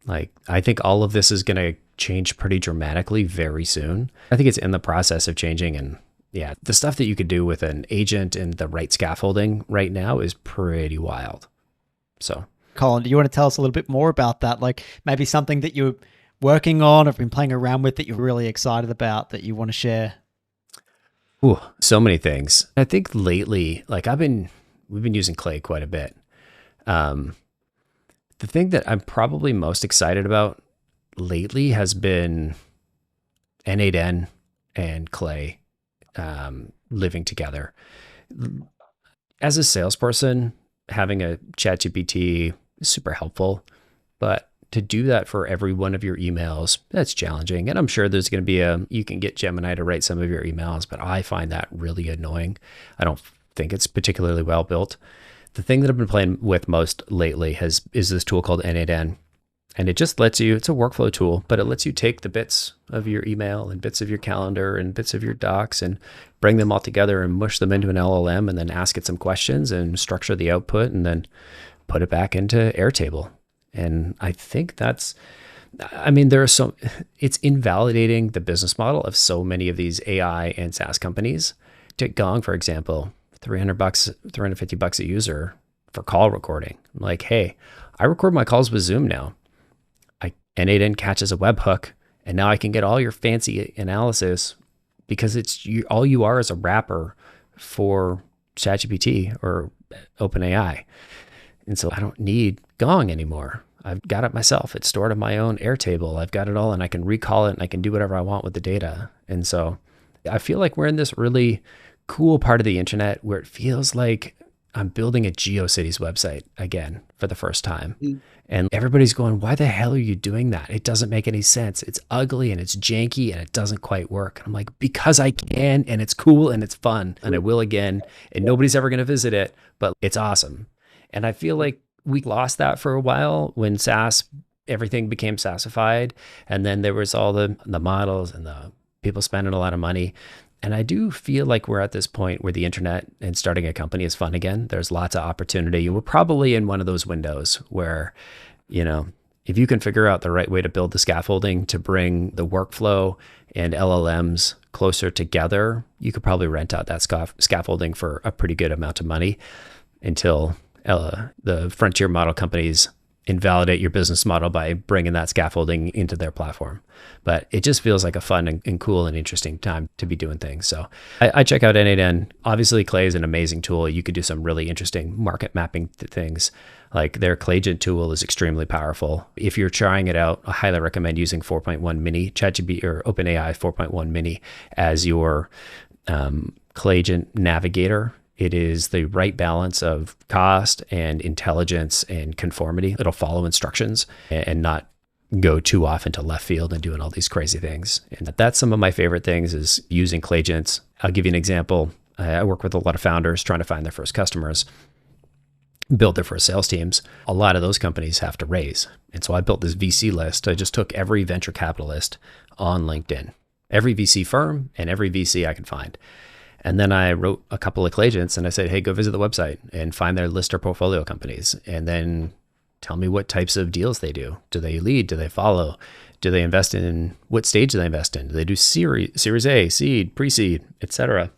like I think all of this is going to change pretty dramatically very soon. I think it's in the process of changing, and yeah, the stuff that you could do with an agent and the right scaffolding right now is pretty wild. So, Colin, do you want to tell us a little bit more about that? Like maybe something that you're working on or been playing around with that you're really excited about that you want to share? Ooh, so many things. I think lately, like we've been using Clay quite a bit. The thing that I'm probably most excited about lately has been N8N and Clay living together. As a salesperson, having a ChatGPT is super helpful, but to do that for every one of your emails, that's challenging. And I'm sure there's going to be you can get Gemini to write some of your emails, but I find that really annoying. I don't think it's particularly well built. The thing that I've been playing with most lately is this tool called N8N. And it just lets you, it's a workflow tool, but it lets you take the bits of your email and bits of your calendar and bits of your docs and bring them all together and mush them into an LLM and then ask it some questions and structure the output and then put it back into Airtable. And I think it's invalidating the business model of so many of these AI and SaaS companies. Take Gong, for example, $300, $350 a user for call recording. I'm like, hey, I record my calls with Zoom now. N8N catches a webhook, and now I can get all your fancy analysis because all you are is a wrapper for ChatGPT or OpenAI. And so I don't need Gong anymore. I've got it myself. It's stored on my own Airtable. I've got it all, and I can recall it and I can do whatever I want with the data. And so I feel like we're in this really cool part of the internet where it feels like I'm building a GeoCities website again for the first time. And everybody's going, why the hell are you doing that? It doesn't make any sense. It's ugly and it's janky and it doesn't quite work. And I'm like, because I can, and it's cool and it's fun and I will again, and nobody's ever going to visit it, but it's awesome. And I feel like we lost that for a while when SaaS, everything became SaaSified. And then there was all the models and the people spending a lot of money. And I do feel like we're at this point where the internet and starting a company is fun again. There's lots of opportunity. We're probably in one of those windows where, if you can figure out the right way to build the scaffolding to bring the workflow and LLMs closer together, you could probably rent out that scaffolding for a pretty good amount of money until the frontier model companies invalidate your business model by bringing that scaffolding into their platform. But it just feels like a fun and cool and interesting time to be doing things. So I check out N8N. Obviously, Clay is an amazing tool. You could do some really interesting market mapping things. Like their Clayagent tool is extremely powerful. If you're trying it out, I highly recommend using 4.1 mini, ChatGPT or OpenAI 4.1 mini as your Clayagent navigator. It is the right balance of cost and intelligence and conformity. It'll follow instructions and not go too off into left field and doing all these crazy things. And that's some of my favorite things is using Clayagents. I'll give you an example. I work with a lot of founders trying to find their first customers, build their first sales teams. A lot of those companies have to raise. And so I built this VC list. I just took every venture capitalist on LinkedIn, every VC firm and every VC I can find. And then I wrote a couple of Clayagents and I said, hey, go visit the website and find their list or portfolio companies. And then tell me what types of deals they do. Do they lead? Do they follow? Do they invest in, what stage do they invest in? Do they do series A, seed, pre-seed, etc.?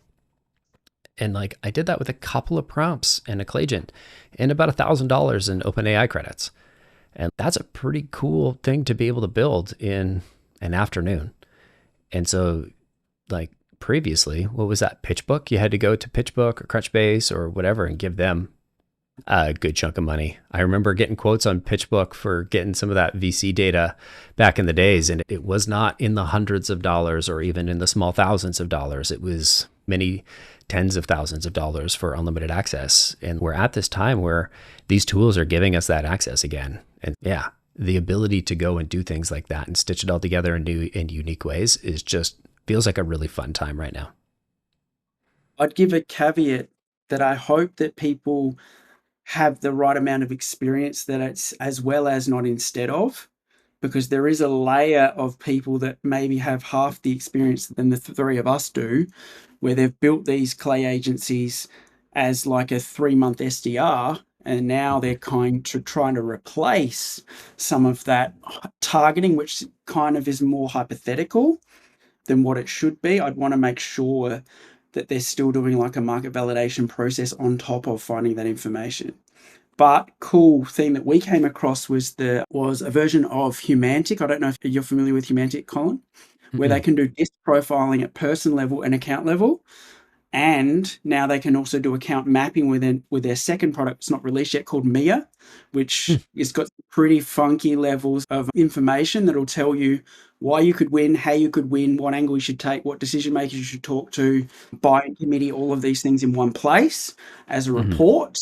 And I did that with a couple of prompts and a Clayagent and about $1,000 in OpenAI credits. And that's a pretty cool thing to be able to build in an afternoon. And so previously, what was that, PitchBook? You had to go to PitchBook or Crunchbase or whatever and give them a good chunk of money. I remember getting quotes on PitchBook for getting some of that VC data back in the days, and it was not in the hundreds of dollars or even in the small thousands of dollars. It was many tens of thousands of dollars for unlimited access. And we're at this time where these tools are giving us that access again. And yeah, the ability to go and do things like that and stitch it all together in new and unique ways is just feels like a really fun time right now. I'd give a caveat that I hope that people have the right amount of experience that it's as well as not instead of, because there is a layer of people that maybe have half the experience than the three of us do, where they've built these Clay agencies as like a 3-month SDR, and now they're trying to replace some of that targeting, which kind of is more hypothetical than what it should be. I'd want to make sure that they're still doing like a market validation process on top of finding that information. But cool thing that we came across was a version of Humanic. I don't know if you're familiar with Humanic, Colin, where they can do disc profiling at person level and account level. And now they can also do account mapping with their second product. It's not released yet, called Mia, which has got pretty funky levels of information that'll tell you why you could win, how you could win, what angle you should take, what decision makers you should talk to, buying committee, all of these things in one place as a report.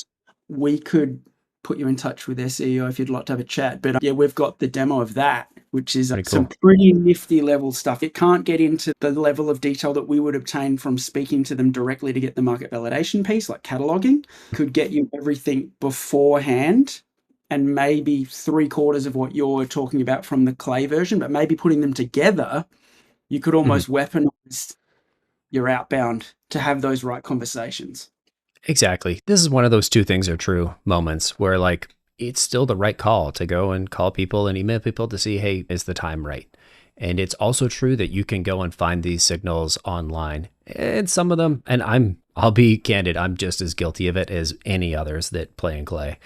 We could put you in touch with their CEO if you'd like to have a chat. But yeah, we've got the demo of that, which is some pretty nifty level stuff. It can't get into the level of detail that we would obtain from speaking to them directly to get the market validation piece, like cataloging. Could get you everything beforehand and maybe 3/4 of what you're talking about from the Clay version, but maybe putting them together, you could almost weaponize your outbound to have those right conversations. Exactly. This is one of those two things are true moments where it's still the right call to go and call people and email people to see, hey, is the time right? And it's also true that you can go and find these signals online. And some of them, and I'll be candid, I'm just as guilty of it as any others that play in Clay.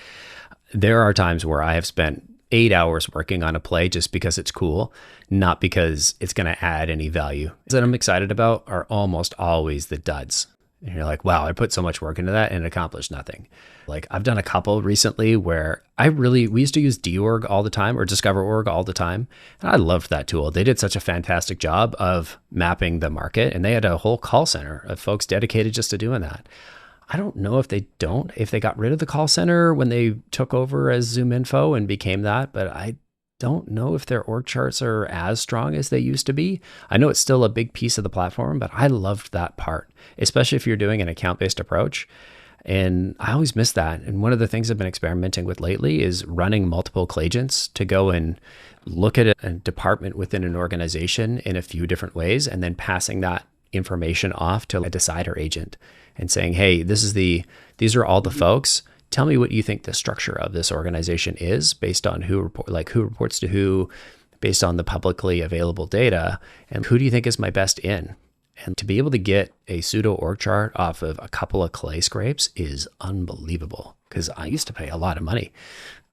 There are times where I have spent 8 hours working on a play just because it's cool, not because it's going to add any value. That I'm excited about are almost always the duds. And you're like, wow, I put so much work into that and it accomplished nothing. Like I've done a couple recently where we used to use DOrg all the time or DiscoverOrg all the time. And I loved that tool. They did such a fantastic job of mapping the market, and they had a whole call center of folks dedicated just to doing that. I don't know if they got rid of the call center when they took over as ZoomInfo and became that, but I don't know if their org charts are as strong as they used to be. I know it's still a big piece of the platform, but I loved that part, especially if you're doing an account-based approach. And I always miss that. And one of the things I've been experimenting with lately is running multiple agents to go and look at a department within an organization in a few different ways, and then passing that information off to a decider agent and saying, hey, these are all the folks. Tell me what you think the structure of this organization is based on who reports to who, based on the publicly available data, and who do you think is my best in? And to be able to get a pseudo org chart off of a couple of clay scrapes is unbelievable, because I used to pay a lot of money.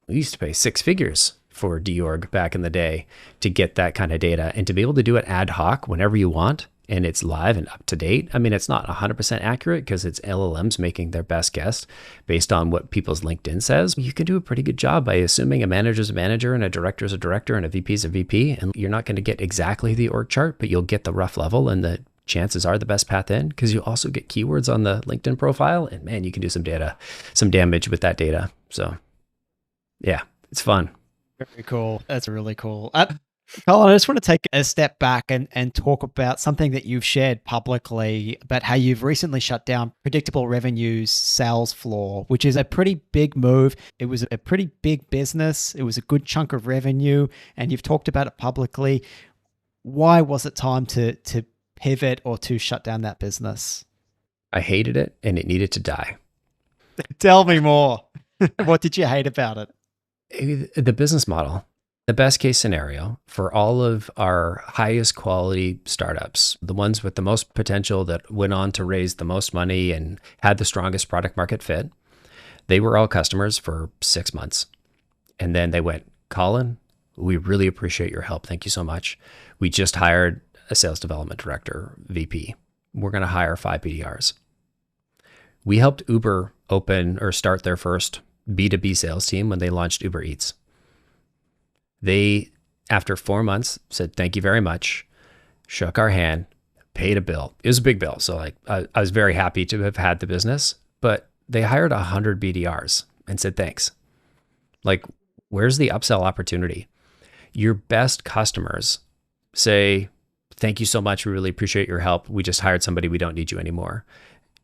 We used to pay 6 figures for DOrg back in the day to get that kind of data, and to be able to do it ad hoc whenever you want. And it's live and up to date. I mean, it's not 100% accurate because it's LLMs making their best guess based on what people's LinkedIn says. You can do a pretty good job by assuming a manager's a manager and a director's a director and a VP's a VP. And you're not going to get exactly the org chart, but you'll get the rough level, and the chances are the best path in, because you also get keywords on the LinkedIn profile. And man, you can do some damage with that data. So yeah, it's fun. Very cool. That's really cool. Collin, I just want to take a step back and talk about something that you've shared publicly about how you've recently shut down Predictable Revenue's sales floor, which is a pretty big move. It was a pretty big business. It was a good chunk of revenue, and you've talked about it publicly. Why was it time to pivot or to shut down that business? I hated it and it needed to die. Tell me more. What did you hate about it? The business model. The best case scenario for all of our highest quality startups, the ones with the most potential that went on to raise the most money and had the strongest product market fit, they were all customers for 6 months. And then they went, Collin, we really appreciate your help. Thank you so much. We just hired a sales development director, VP. We're going to hire 5 BDRs. We helped Uber start their first B2B sales team when they launched Uber Eats. They, after 4 months, said, thank you very much, shook our hand, paid a bill. It was a big bill. So I was very happy to have had the business, but they hired 100 BDRs and said, thanks. Like, where's the upsell opportunity? Your best customers say, thank you so much. We really appreciate your help. We just hired somebody. We don't need you anymore.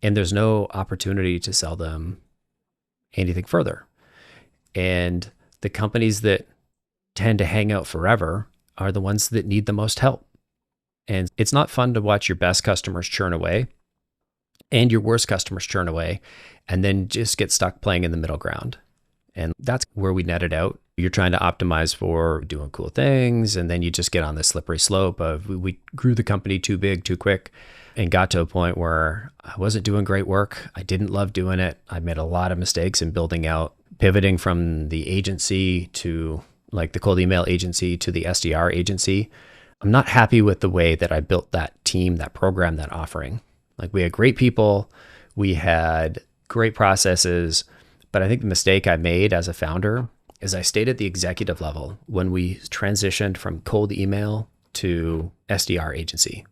And there's no opportunity to sell them anything further. And the companies that tend to hang out forever are the ones that need the most help. And it's not fun to watch your best customers churn away and your worst customers churn away and then just get stuck playing in the middle ground. And that's where we netted out. You're trying to optimize for doing cool things, and then you just get on this slippery slope of we grew the company too big, too quick, and got to a point where I wasn't doing great work. I didn't love doing it. I made a lot of mistakes in building out, pivoting from the agency to like the cold email agency to the SDR agency. I'm not happy with the way that I built that team, that program, that offering. Like, we had great people, we had great processes, but I think the mistake I made as a founder is I stayed at the executive level when we transitioned from cold email to SDR agency.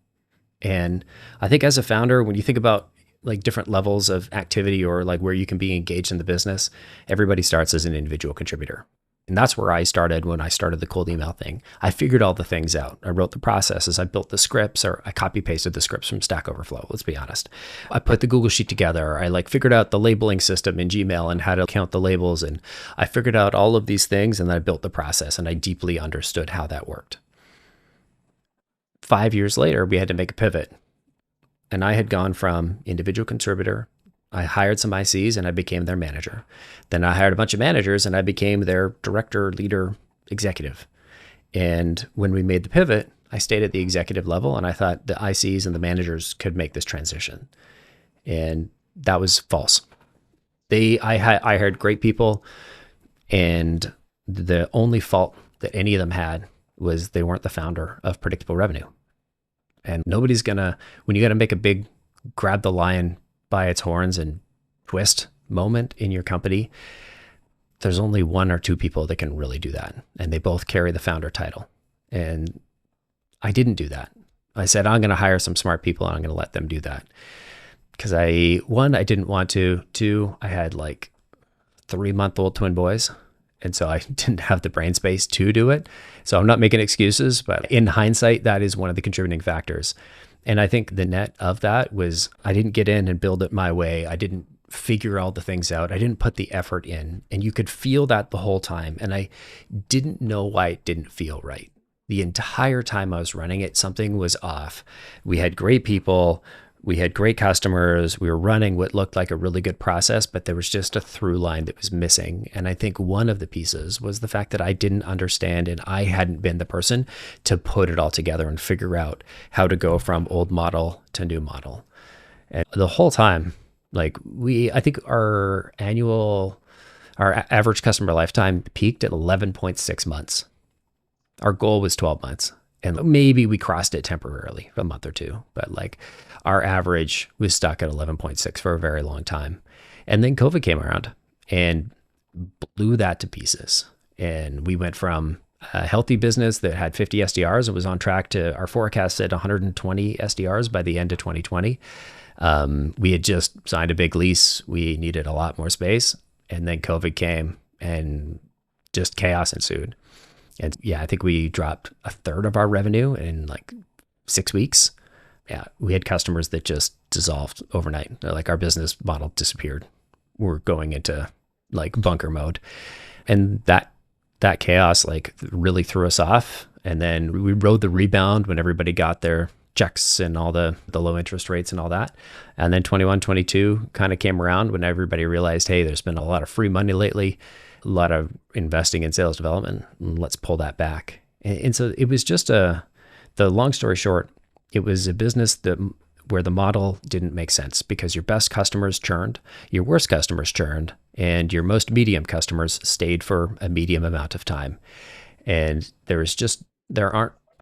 And I think as a founder, when you think about like different levels of activity or like where you can be engaged in the business, everybody starts as an individual contributor. And that's where I started when I started the cold email thing. I figured all the things out. I wrote the processes. I built the scripts, or I copy pasted the scripts from Stack Overflow. Let's be honest. I put the Google Sheet together. I figured out the labeling system in Gmail and how to count the labels. And I figured out all of these things, and then I built the process, and I deeply understood how that worked. 5 years later, we had to make a pivot. And I had gone from individual contributor. I hired some ICs and I became their manager. Then I hired a bunch of managers and I became their director, leader, executive. And when we made the pivot, I stayed at the executive level and I thought the ICs and the managers could make this transition. And that was false. I hired great people, and the only fault that any of them had was they weren't the founder of Predictable Revenue. And nobody's when you got to make a big grab the lion by its horns and twist moment in your company, there's only one or two people that can really do that. And they both carry the founder title. And I didn't do that. I said, I'm going to hire some smart people and I'm going to let them do that. Because I didn't want to. Two, I had like 3-month-old twin boys. And so I didn't have the brain space to do it. So I'm not making excuses, but in hindsight, that is one of the contributing factors. And I think the net of that was I didn't get in and build it my way. I didn't figure all the things out. I didn't put the effort in. And you could feel that the whole time. And I didn't know why it didn't feel right. The entire time I was running it, something was off. We had great people. We had great customers. We were running what looked like a really good process, but there was just a through line that was missing. And I think one of the pieces was the fact that I didn't understand and I hadn't been the person to put it all together and figure out how to go from old model to new model. And the whole time, I think our average customer lifetime peaked at 11.6 months. Our goal was 12 months. And maybe we crossed it temporarily for a month or two, but our average was stuck at 11.6 for a very long time. And then COVID came around and blew that to pieces. And we went from a healthy business that had 50 SDRs and was on track to our forecast at 120 SDRs by the end of 2020. We had just signed a big lease. We needed a lot more space. And then COVID came and just chaos ensued. And yeah, I think we dropped a third of our revenue in 6 weeks. Yeah, we had customers that just dissolved overnight. Our business model disappeared. We're going into bunker mode. And that chaos really threw us off. And then we rode the rebound when everybody got their checks and all the low interest rates and all that. And then 21, 22 kind of came around when everybody realized, hey, there's been a lot of free money lately, a lot of investing in sales development, and let's pull that back. And so it was just the long story short, it was a business where the model didn't make sense because your best customers churned, your worst customers churned, and your most medium customers stayed for a medium amount of time. And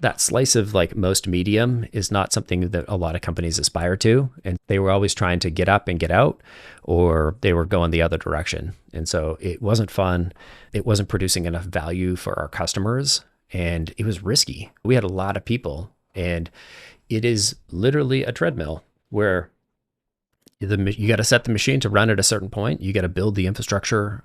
that slice of most medium is not something that a lot of companies aspire to. And they were always trying to get up and get out, or they were going the other direction. And so it wasn't fun. It wasn't producing enough value for our customers. And it was risky. We had a lot of people, and it is literally a treadmill where you got to set the machine to run at a certain point. You got to build the infrastructure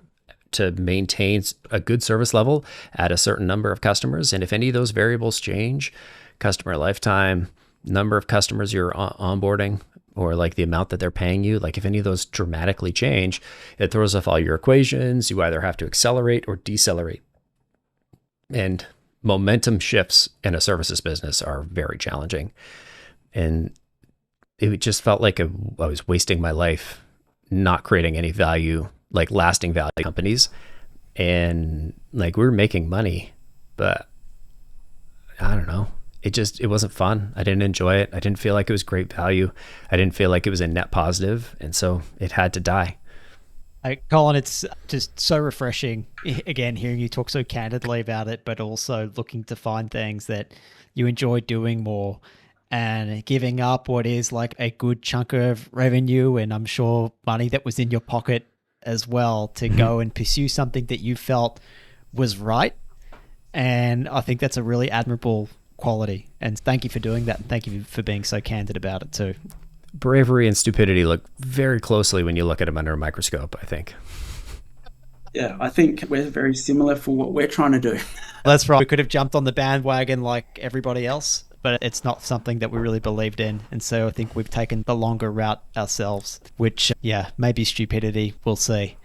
to maintain a good service level at a certain number of customers. And if any of those variables change, customer lifetime, number of customers you're onboarding, or the amount that they're paying you, if any of those dramatically change, it throws off all your equations. You either have to accelerate or decelerate. And momentum shifts in a services business are very challenging. And it just felt like I was wasting my life not creating any value, lasting value companies. And we were making money, but I don't know. It wasn't fun. I didn't enjoy it. I didn't feel like it was great value. I didn't feel like it was a net positive. And so it had to die. Collin, it's just so refreshing, again, hearing you talk so candidly about it, but also looking to find things that you enjoy doing more and giving up what is a good chunk of revenue, and I'm sure money that was in your pocket as well, to go and pursue something that you felt was right. And I think that's a really admirable quality. And thank you for doing that. And thank you for being so candid about it too. Bravery and stupidity look very closely when you look at them under a microscope, I think. Yeah, I think we're very similar for what we're trying to do. That's right. We could have jumped on the bandwagon like everybody else, but it's not something that we really believed in. And so I think we've taken the longer route ourselves, which, maybe stupidity. We'll see.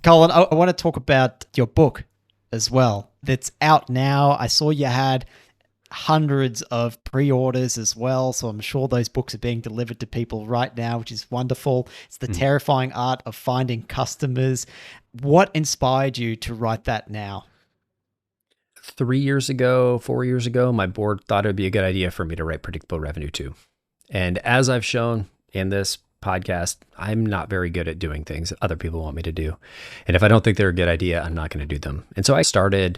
Collin, I want to talk about your book as well. That's out now. I saw you had hundreds of pre-orders as well, so I'm sure those books are being delivered to people right now, which is wonderful. It's the terrifying art of finding customers. What inspired you to write that now? 4 years ago, my board thought it would be a good idea for me to write predictable revenue too. And as I've shown in this podcast, I'm not very good at doing things that other people want me to do. And if I don't think they're a good idea, I'm not going to do them. And so I started,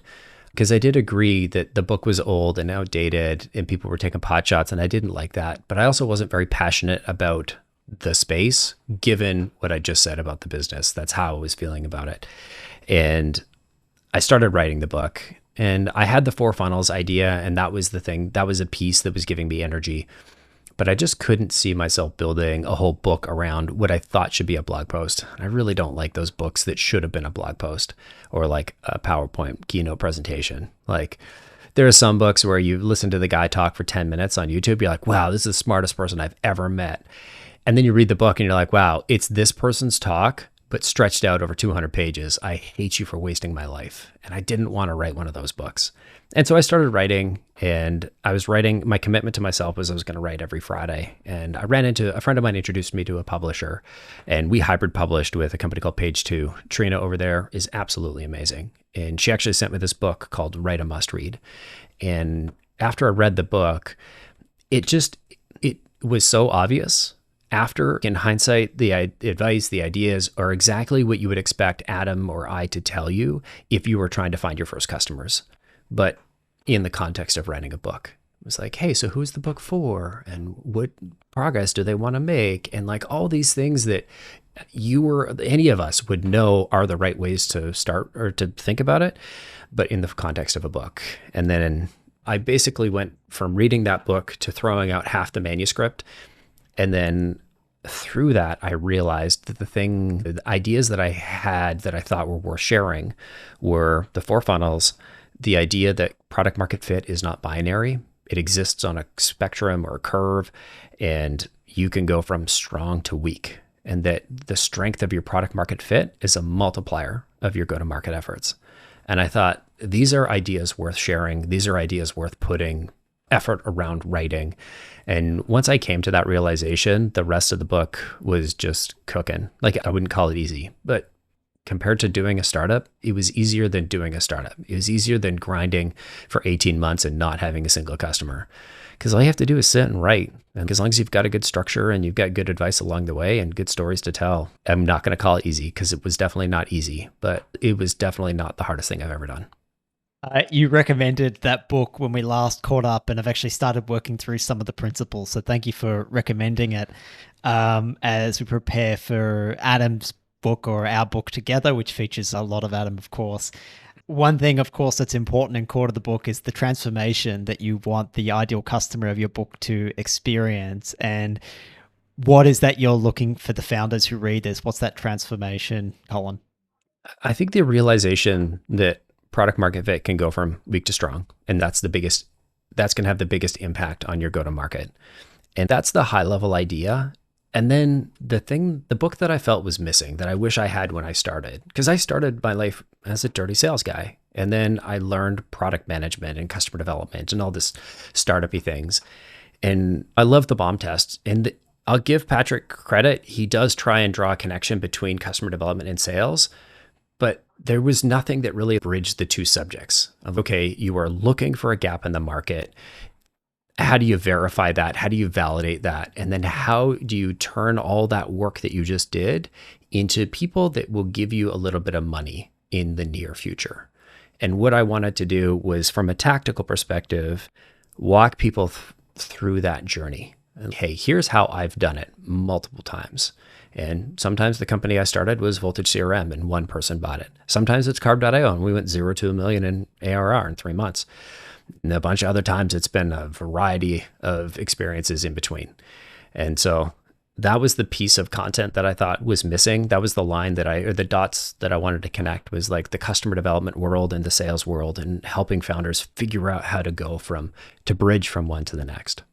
because I did agree that the book was old and outdated and people were taking pot shots, and I didn't like that. But I also wasn't very passionate about the space, given what I just said about the business. That's how I was feeling about it. And I started writing the book, and I had the 4 funnels idea, and that was the thing. That was a piece that was giving me energy. But I just couldn't see myself building a whole book around what I thought should be a blog post. I really don't like those books that should have been a blog post or like a PowerPoint keynote presentation. Like, there are some books where you listen to the guy talk for 10 minutes on YouTube. You're like, wow, this is the smartest person I've ever met. And then you read the book and you're like, wow, it's this person's talk, but stretched out over 200 pages. I hate you for wasting my life. And I didn't want to write one of those books. And so I started writing, and I was writing. My commitment to myself was I was going to write every Friday. And I ran into a friend of mine introduced me to a publisher, and we hybrid published with a company called Page 2. Trina over there is absolutely amazing. And she actually sent me this book called Write a Must Read. And after I read the book, it was so obvious. After, in hindsight, the advice, the ideas are exactly what you would expect Adem or I to tell you if you were trying to find your first customers, but in the context of writing a book. It was like, hey, so who's the book for? And what progress do they want to make? And like all these things that any of us would know are the right ways to start or to think about it, but in the context of a book. And then I basically went from reading that book to throwing out half the manuscript. And then through that, I realized that the ideas that I had that I thought were worth sharing were the 4 funnels, the idea that product market fit is not binary. It exists on a spectrum or a curve, and you can go from strong to weak, and that the strength of your product market fit is a multiplier of your go-to-market efforts. And I thought, these are ideas worth sharing. These are ideas worth putting effort around writing. And once I came to that realization, the rest of the book was just cooking. Like, I wouldn't call it easy, but compared to doing a startup, it was easier than doing a startup. It was easier than grinding for 18 months and not having a single customer. Because all you have to do is sit and write. And as long as you've got a good structure and you've got good advice along the way and good stories to tell, I'm not going to call it easy, because it was definitely not easy, but it was definitely not the hardest thing I've ever done. You recommended that book when we last caught up, and I've actually started working through some of the principles. So thank you for recommending it as we prepare for Adem's book, or our book together, which features a lot of Adem, of course. One thing, of course, that's important and core to the book is the transformation that you want the ideal customer of your book to experience. And what is that you're looking for the founders who read this? What's that transformation, Collin? I think the realization that product market fit can go from weak to strong. And that's going to have the biggest impact on your go-to-market. And that's the high level idea. And then the book that I felt was missing, that I wish I had when I started, because I started my life as a dirty sales guy. And then I learned product management and customer development and all this startup-y things. And I love the bomb test. And I'll give Patrick credit. He does try and draw a connection between customer development and sales. But there was nothing that really bridged the two subjects of, okay, you are looking for a gap in the market. How do you verify that? How do you validate that? And then how do you turn all that work that you just did into people that will give you a little bit of money in the near future? And what I wanted to do was, from a tactical perspective, walk people through that journey. And, hey, here's how I've done it multiple times. And sometimes the company I started was Voltage CRM and one person bought it. Sometimes it's Carb.io and we went 0 to $1 million in ARR in 3 months. And a bunch of other times it's been a variety of experiences in between. And so that was the piece of content that I thought was missing. That was the line or the dots that I wanted to connect, was like the customer development world and the sales world, and helping founders figure out how to to bridge from one to the next.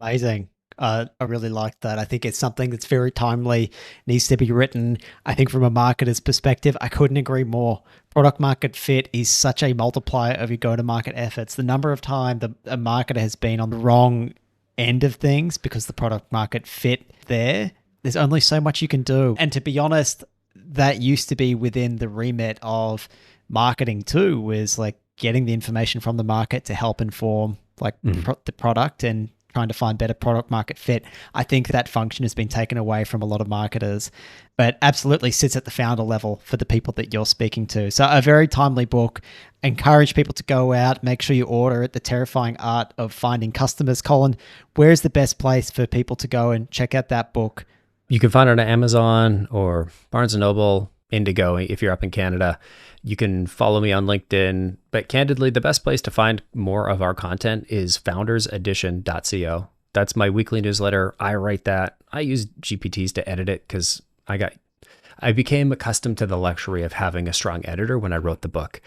Amazing. I really like that. I think it's something that's very timely, needs to be written. I think from a marketer's perspective, I couldn't agree more. Product market fit is such a multiplier of your go-to-market efforts. The number of times a marketer has been on the wrong end of things because the product market fit there's only so much you can do. And to be honest, that used to be within the remit of marketing too, was like getting the information from the market to help inform the product. And trying to find better product market fit. I think that function has been taken away from a lot of marketers, but absolutely sits at the founder level for the people that you're speaking to. So a very timely book. Encourage people to go out, make sure you order it, The Terrifying Art of Finding Customers. Collin, where's the best place for people to go and check out that book? You can find it on Amazon or Barnes & Noble, Indigo if you're up in Canada. You can follow me on LinkedIn. But candidly, the best place to find more of our content is foundersedition.co. That's my weekly newsletter. I write that. I use GPTs to edit it because I became accustomed to the luxury of having a strong editor when I wrote the book.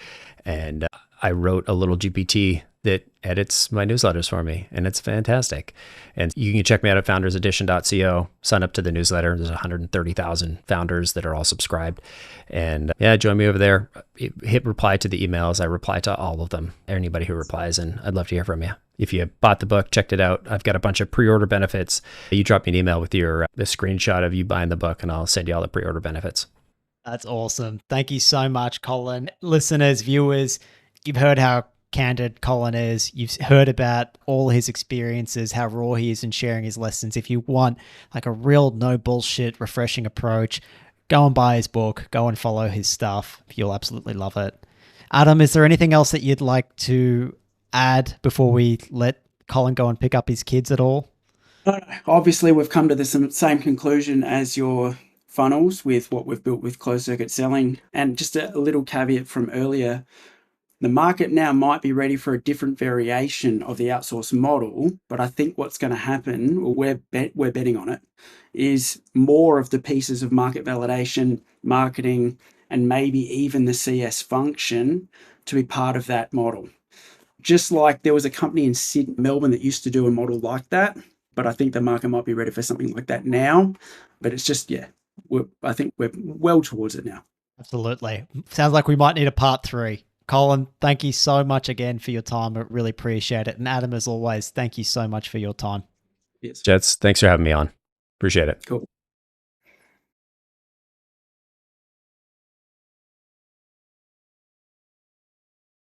And I wrote a little GPT that edits my newsletters for me, and it's fantastic. And you can check me out at foundersedition.co, sign up to the newsletter. There's 130,000 founders that are all subscribed. And yeah, join me over there. Hit reply to the emails. I reply to all of them, anybody who replies, and I'd love to hear from you. If you bought the book, checked it out, I've got a bunch of pre-order benefits. You drop me an email with the screenshot of you buying the book, and I'll send you all the pre-order benefits. That's awesome. Thank you so much, Collin. Listeners, viewers, you've heard how candid Collin is. You've heard about all his experiences, how raw he is in sharing his lessons. If you want like a real no bullshit, refreshing approach, go and buy his book, go and follow his stuff. You'll absolutely love it. Adam, is there anything else that you'd like to add before we let Collin go and pick up his kids at all? Obviously, we've come to the same conclusion as your funnels with what we've built with closed circuit selling. And just a little caveat from earlier, the market now might be ready for a different variation of the outsource model, but I think what's going to happen, or we're betting on it, is more of the pieces of market validation, marketing, and maybe even the CS function to be part of that model. Just like there was a company in Sydney, Melbourne that used to do a model like that, but I think the market might be ready for something like that now. But it's just, I think we're well towards it now. Absolutely. Sounds like we might need a part 3. Collin, thank you so much again for your time. I really appreciate it. And Adam, as always, thank you so much for your time. Yes. Jets, thanks for having me on. Appreciate it. Cool.